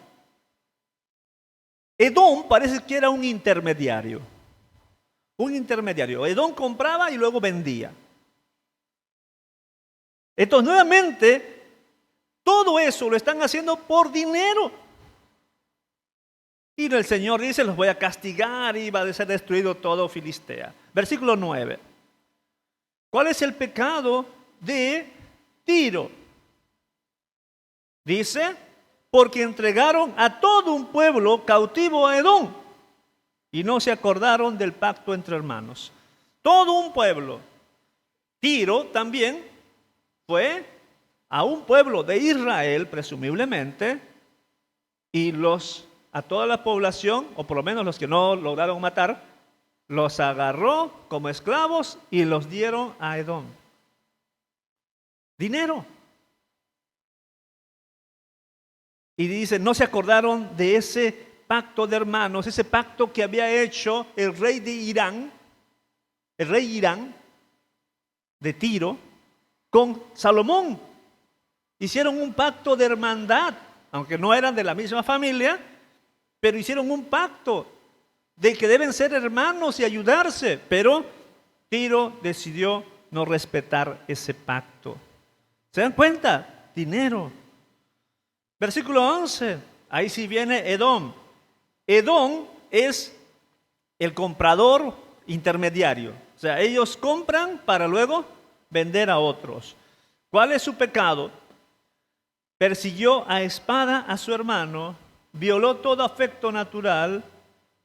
C: Edom parece que era un intermediario. Edom compraba y luego vendía. Entonces, nuevamente, todo eso lo están haciendo por dinero. Y el Señor dice, los voy a castigar y va a ser destruido todo Filistea. Versículo 9. ¿Cuál es el pecado de Tiro? Dice, porque entregaron a todo un pueblo cautivo a Edom y no se acordaron del pacto entre hermanos. Todo un pueblo. Tiro también fue a un pueblo de Israel, presumiblemente, y a toda la población, o por lo menos los que no lograron matar, los agarró como esclavos y los dieron a Edom. Dinero. Y dice, no se acordaron de ese pacto de hermanos, ese pacto que había hecho el rey Irán de Tiro, con Salomón. Hicieron un pacto de hermandad, aunque no eran de la misma familia, pero hicieron un pacto de que deben ser hermanos y ayudarse, pero Tiro decidió no respetar ese pacto. ¿Se dan cuenta? Dinero. Versículo 11, ahí sí viene Edom. Edom es el comprador intermediario. O sea, ellos compran para luego vender a otros. ¿Cuál es su pecado? Persiguió a espada a su hermano, violó todo afecto natural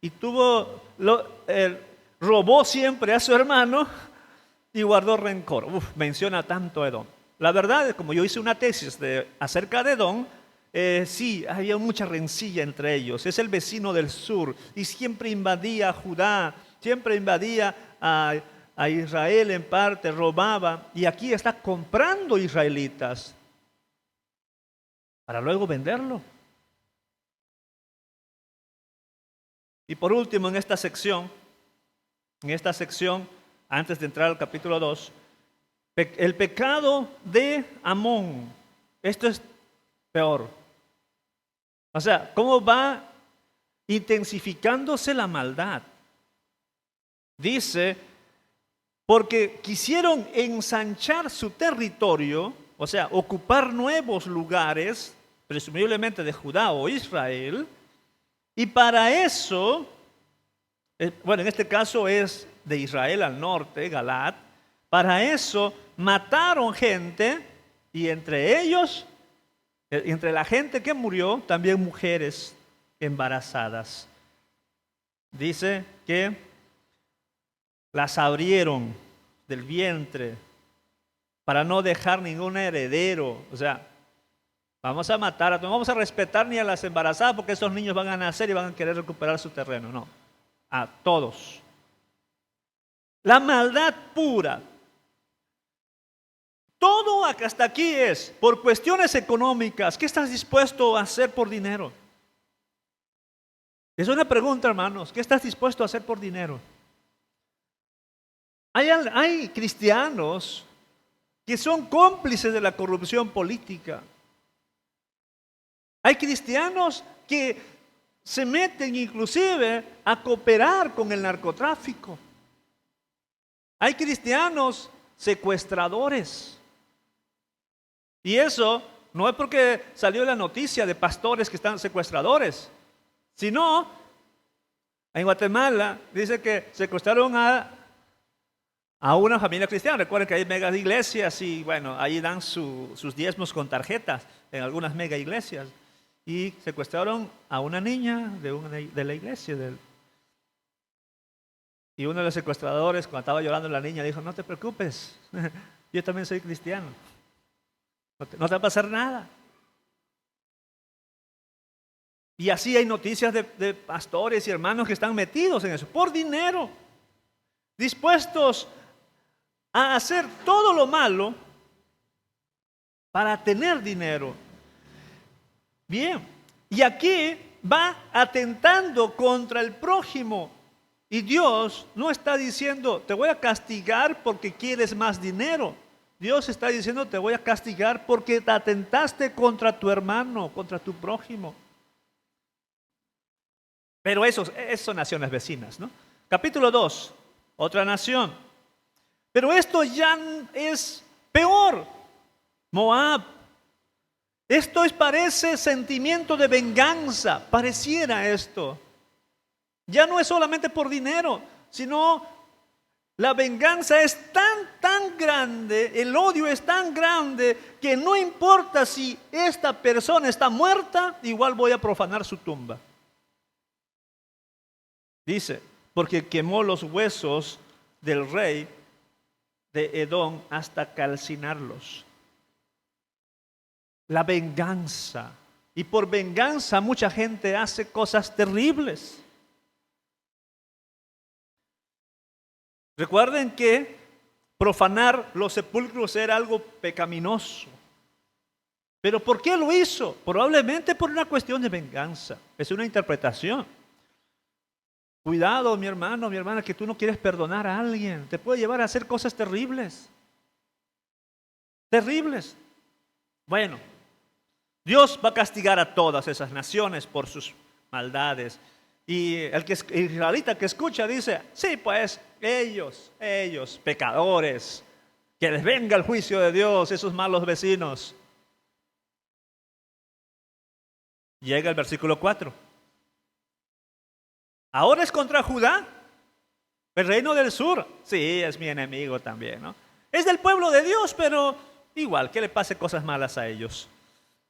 C: y robó siempre a su hermano y guardó rencor. Menciona tanto a Edom. La verdad, como yo hice una tesis acerca de Edom, sí, había mucha rencilla entre ellos. Es el vecino del sur y siempre invadía a Judá, siempre invadía a Israel en parte, robaba, y aquí está comprando israelitas para luego venderlo. Y por último, en esta sección, antes de entrar al capítulo 2, el pecado de Amón. Esto es peor. O sea, ¿cómo va intensificándose la maldad? Dice, porque quisieron ensanchar su territorio, o sea, ocupar nuevos lugares, presumiblemente de Judá o Israel, y para eso, en este caso es de Israel al norte, Galaad, para eso mataron gente y entre ellos, entre la gente que murió, también mujeres embarazadas. Dice que las abrieron del vientre para no dejar ningún heredero. O sea, vamos a matar no vamos a respetar ni a las embarazadas porque esos niños van a nacer y van a querer recuperar su terreno. No, a todos. La maldad pura. Todo hasta aquí es por cuestiones económicas. ¿Qué estás dispuesto a hacer por dinero? Es una pregunta, hermanos. ¿Qué estás dispuesto a hacer por dinero? Hay cristianos que son cómplices de la corrupción política. Hay cristianos que se meten inclusive a cooperar con el narcotráfico. Hay cristianos secuestradores. Y eso no es porque salió la noticia de pastores que están secuestradores, sino en Guatemala dice que secuestraron a a una familia cristiana. Recuerden que hay mega iglesias y bueno, ahí dan sus diezmos con tarjetas en algunas mega iglesias. Y secuestraron a una niña de la iglesia. Y uno de los secuestradores, cuando estaba llorando la niña, dijo: no te preocupes, yo también soy cristiano. No te va a pasar nada. Y así hay noticias de pastores y hermanos que están metidos en eso, por dinero, dispuestos a hacer todo lo malo para tener dinero. Bien, y aquí va atentando contra el prójimo. Y Dios no está diciendo: te voy a castigar porque quieres más dinero. Dios está diciendo: te voy a castigar porque te atentaste contra tu hermano, contra tu prójimo. Pero eso son naciones vecinas, ¿no? Capítulo 2, otra nación. Pero esto ya es peor. Moab. Esto parece sentimiento de venganza. Pareciera esto. Ya no es solamente por dinero, sino la venganza es tan grande, el odio es tan grande, que no importa si esta persona está muerta, igual voy a profanar su tumba. Dice: porque quemó los huesos del rey de Edom hasta calcinarlos. La venganza. Y por venganza mucha gente hace cosas terribles. Recuerden que profanar los sepulcros era algo pecaminoso. ¿Pero por qué lo hizo? Probablemente por una cuestión de venganza. Es una interpretación. Cuidado, mi hermano, mi hermana, que tú no quieres perdonar a alguien. Te puede llevar a hacer cosas terribles. Terribles. Bueno, Dios va a castigar a todas esas naciones por sus maldades. Y el israelita que escucha dice: sí, pues, ellos, pecadores, que les venga el juicio de Dios, esos malos vecinos. Llega el versículo 4. Ahora es contra Judá, el reino del sur. Sí, es mi enemigo también, ¿no? Es del pueblo de Dios, pero igual, que le pase cosas malas a ellos.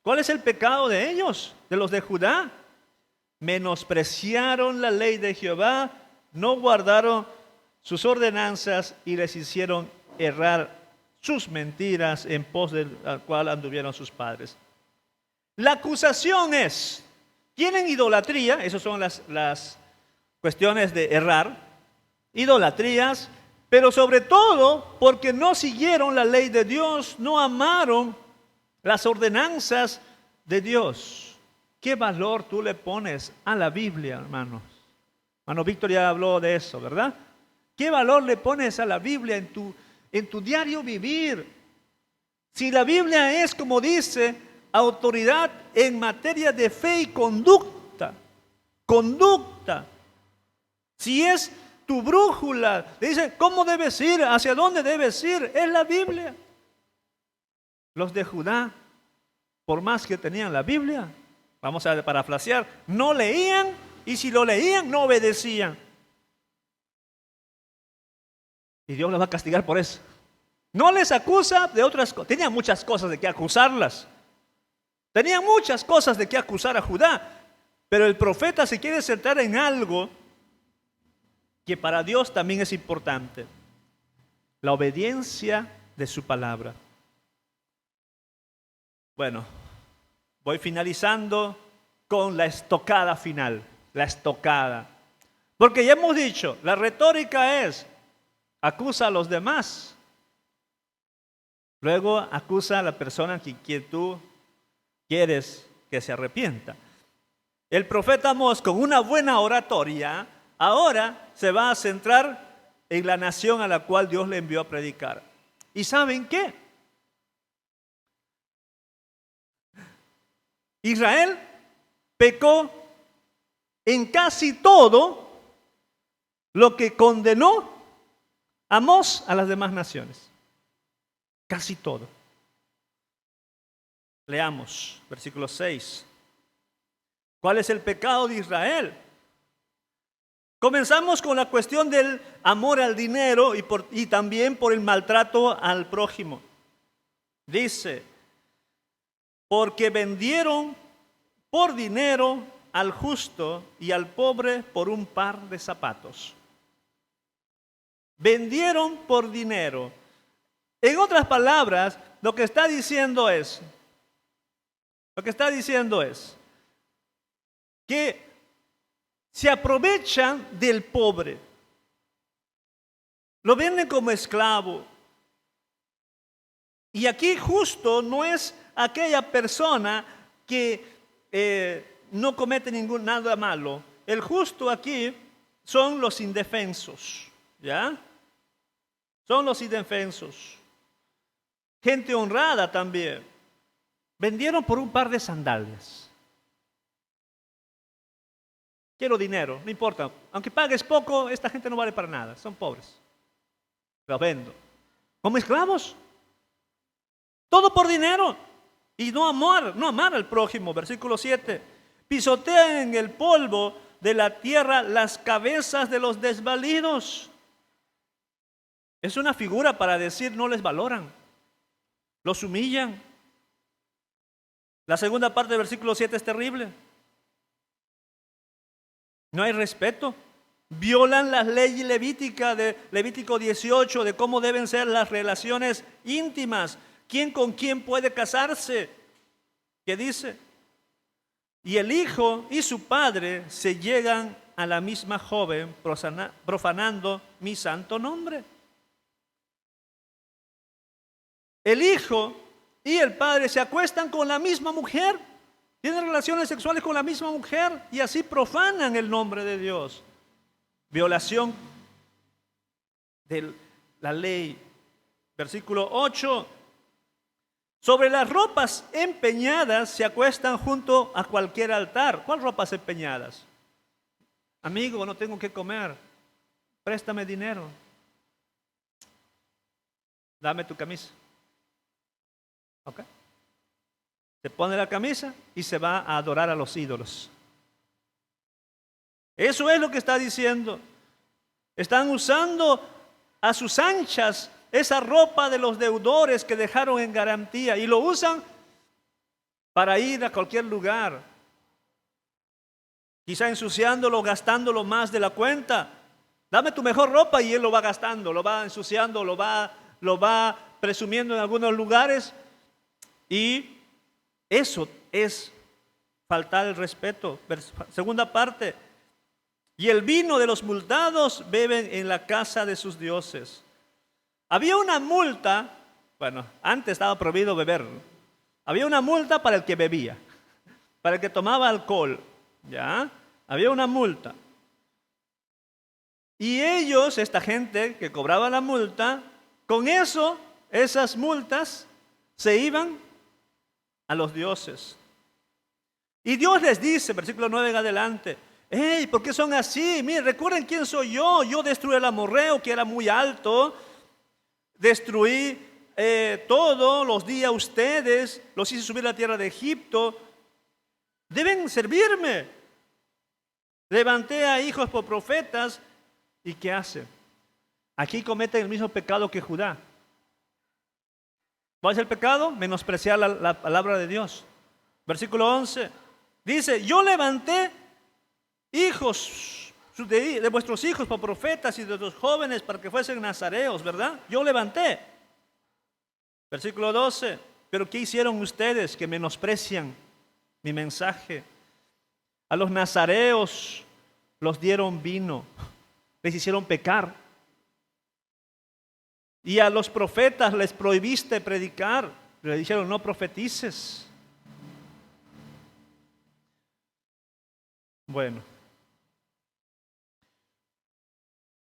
C: ¿Cuál es el pecado de ellos, de los de Judá? Menospreciaron la ley de Jehová, no guardaron sus ordenanzas y les hicieron errar sus mentiras en pos del cual anduvieron sus padres. La acusación es: tienen idolatría, esas son las cuestiones de errar, idolatrías, pero sobre todo porque no siguieron la ley de Dios, no amaron las ordenanzas de Dios. ¿Qué valor tú le pones a la Biblia, hermanos? Hermano Víctor ya habló de eso, ¿verdad? ¿Qué valor le pones a la Biblia en tu diario vivir? Si la Biblia es, como dice, autoridad en materia de fe y conducta. Si es tu brújula, dice cómo debes ir, hacia dónde debes ir, es la Biblia. Los de Judá, por más que tenían la Biblia, vamos a parafrasear, no leían, y si lo leían, no obedecían. Y Dios los va a castigar por eso. No les acusa de otras cosas. Tenían muchas cosas de qué acusarlas. Tenían muchas cosas de qué acusar a Judá. Pero el profeta se quiere centrar en algo que para Dios también es importante: la obediencia de su palabra. Bueno, voy finalizando con la estocada final, la estocada. Porque ya hemos dicho, la retórica es: acusa a los demás, luego acusa a la persona que tú quieres que se arrepienta. El profeta Amós, con una buena oratoria, ahora se va a centrar en la nación a la cual Dios le envió a predicar. ¿Y saben qué? Israel pecó en casi todo lo que condenó Amós a las demás naciones. Casi todo. Leamos versículo 6. ¿Cuál es el pecado de Israel? Comenzamos con la cuestión del amor al dinero y también por el maltrato al prójimo. Dice, porque vendieron por dinero al justo y al pobre por un par de zapatos. Vendieron por dinero. En otras palabras, lo que está diciendo es que se aprovechan del pobre. Lo venden como esclavo. Y aquí justo no es aquella persona que no comete nada malo. El justo aquí son los indefensos, ¿ya? Son los indefensos. Gente honrada también. Vendieron por un par de sandalias. Quiero dinero, no importa. Aunque pagues poco, esta gente no vale para nada. Son pobres. Los vendo. Como esclavos. Todo por dinero. Y no amar al prójimo. Versículo 7. Pisotean en el polvo de la tierra las cabezas de los desvalidos. Es una figura para decir no les valoran. Los humillan. La segunda parte del versículo 7 es terrible. No hay respeto. Violan las leyes levíticas de Levítico 18 de cómo deben ser las relaciones íntimas. ¿Quién con quién puede casarse? ¿Qué dice? Y el hijo y su padre se llegan a la misma joven profanando mi santo nombre. El hijo y el padre se acuestan con la misma mujer. Tienen relaciones sexuales con la misma mujer y así profanan el nombre de Dios. Violación de la ley. Versículo 8. Sobre las ropas empeñadas se acuestan junto a cualquier altar. ¿Cuál ropas empeñadas? Amigo, no tengo que comer. Préstame dinero. Dame tu camisa. ¿Ok? Se pone la camisa y se va a adorar a los ídolos. Eso es lo que está diciendo. Están usando a sus anchas esa ropa de los deudores que dejaron en garantía y lo usan para ir a cualquier lugar. Quizá ensuciándolo, gastándolo más de la cuenta. Dame tu mejor ropa y él lo va gastando, lo va ensuciando, lo va presumiendo en algunos lugares. Y eso es faltar el respeto. Segunda parte. Y el vino de los multados beben en la casa de sus dioses. Había una multa, bueno, antes estaba prohibido beber. Había una multa para el que bebía, para el que tomaba alcohol, ¿ya? Había una multa. Y ellos, esta gente que cobraba la multa, con eso, esas multas, se iban a los dioses. Y Dios les dice, versículo 9 en adelante, hey, ¿por qué son así? Miren, recuerden quién soy yo. Yo destruí el amorreo que era muy alto. Destruí todo, los di a ustedes, los hice subir a la tierra de Egipto. Deben servirme. Levanté a hijos por profetas. ¿Y qué hacen? Aquí cometen el mismo pecado que Judá. ¿Cuál es el pecado? Menospreciar la palabra de Dios. Versículo 11. Dice, yo levanté hijos de vuestros hijos por profetas y de los jóvenes para que fuesen nazareos, ¿verdad? Yo levanté. Versículo 12. Pero ¿qué hicieron ustedes que menosprecian mi mensaje? A los nazareos los dieron vino, les hicieron pecar. Y a los profetas les prohibiste predicar, le dijeron no profetices. Bueno,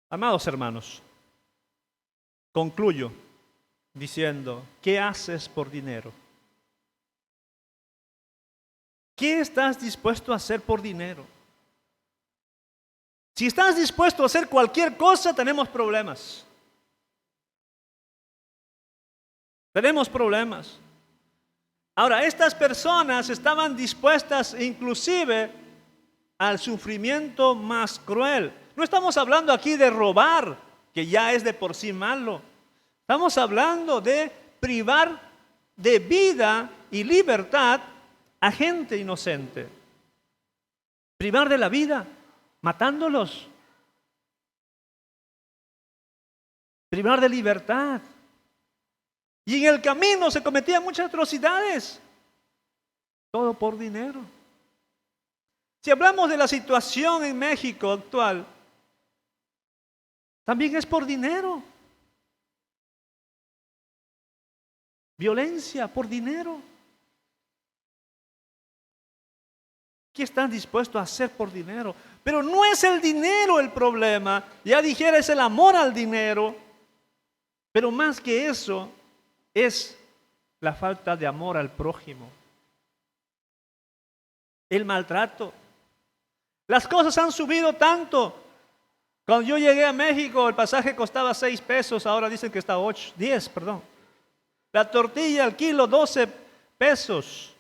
C: amados hermanos, concluyo diciendo, ¿qué haces por dinero? ¿Qué estás dispuesto a hacer por dinero? Si estás dispuesto a hacer cualquier cosa, tenemos problemas. Tenemos problemas. Ahora, estas personas estaban dispuestas inclusive al sufrimiento más cruel. No estamos hablando aquí de robar, que ya es de por sí malo. Estamos hablando de privar de vida y libertad a gente inocente. Privar de la vida, matándolos. Privar de libertad. Y en el camino se cometían muchas atrocidades. Todo por dinero. Si hablamos de la situación en México actual, también es por dinero. Violencia por dinero. ¿Qué están dispuestos a hacer por dinero? Pero no es el dinero el problema. Ya dijera, es el amor al dinero. Pero más que eso, es la falta de amor al prójimo. El maltrato. Las cosas han subido tanto. Cuando yo llegué a México, el pasaje costaba 6 pesos, ahora dicen que está 10, perdón. La tortilla al kilo, 12 pesos.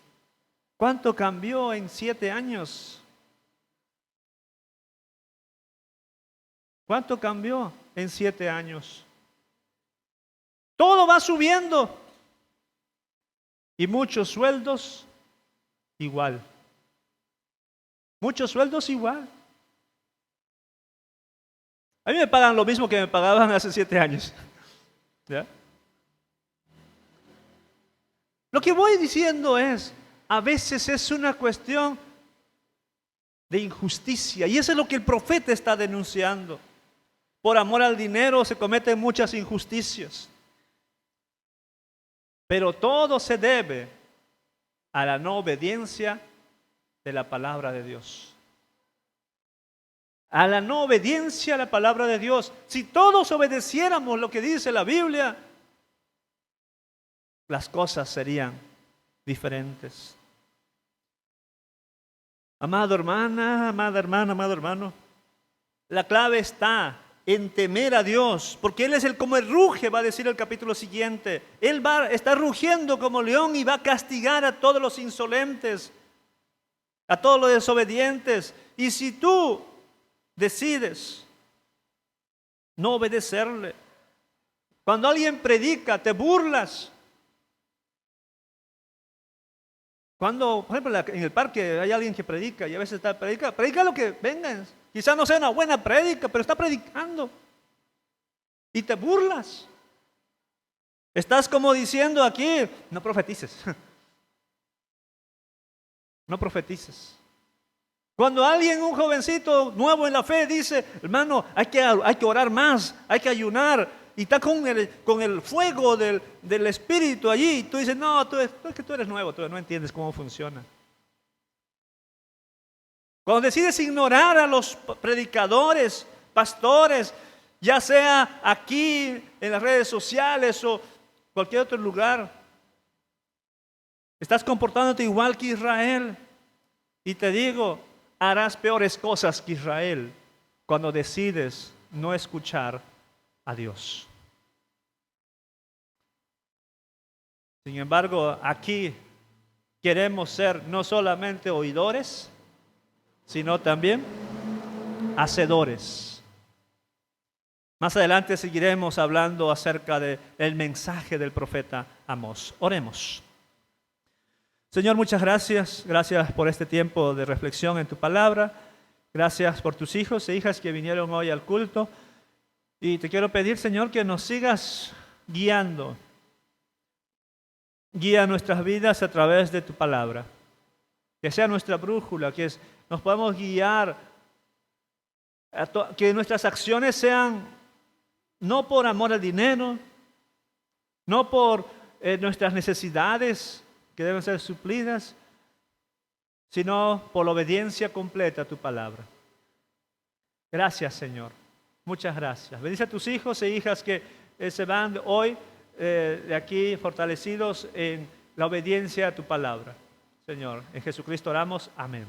C: ¿Cuánto cambió en 7 años? ¿Cuánto cambió en 7 años? Todo va subiendo. Y muchos sueldos igual. Muchos sueldos igual. A mí me pagan lo mismo que me pagaban hace 7 años. ¿Ya? Lo que voy diciendo es, a veces es una cuestión de injusticia. Y eso es lo que el profeta está denunciando. Por amor al dinero se cometen muchas injusticias. Pero todo se debe a la no obediencia de la palabra de Dios. A la no obediencia a la palabra de Dios. Si todos obedeciéramos lo que dice la Biblia, las cosas serían diferentes. Amada hermana, amada hermana, amado hermano, la clave está en temer a Dios, porque Él es como el ruge, va a decir el capítulo siguiente. Él va a estar rugiendo como león y va a castigar a todos los insolentes, a todos los desobedientes. Y si tú decides no obedecerle, cuando alguien predica, te burlas. Cuando, por ejemplo, en el parque hay alguien que predica y a veces está predica lo que vengan. Quizás no sea una buena prédica, pero está predicando. Y te burlas. Estás como diciendo aquí, no profetices. No profetices. Cuando alguien, un jovencito nuevo en la fe, dice, hermano, hay que orar más, hay que ayunar, y está con el fuego del Espíritu allí, y tú dices, no, es que tú eres nuevo, tú no entiendes cómo funciona. Cuando decides ignorar a los predicadores, pastores, ya sea aquí en las redes sociales o cualquier otro lugar, estás comportándote igual que Israel. Y te digo, harás peores cosas que Israel cuando decides no escuchar a Dios. Sin embargo, aquí queremos ser no solamente oidores, sino también hacedores. Más adelante seguiremos hablando acerca del mensaje del profeta Amós. Oremos. Señor, muchas gracias. Gracias por este tiempo de reflexión en tu palabra. Gracias por tus hijos e hijas que vinieron hoy al culto. Y te quiero pedir, Señor, que nos sigas guiando. Guía nuestras vidas a través de tu palabra. Que sea nuestra brújula, que nos podamos guiar, que nuestras acciones sean no por amor al dinero, no por nuestras necesidades que deben ser suplidas, sino por la obediencia completa a tu palabra. Gracias, Señor. Muchas gracias. Bendice a tus hijos e hijas que se van hoy de aquí fortalecidos en la obediencia a tu palabra. Señor, en Jesucristo oramos. Amén.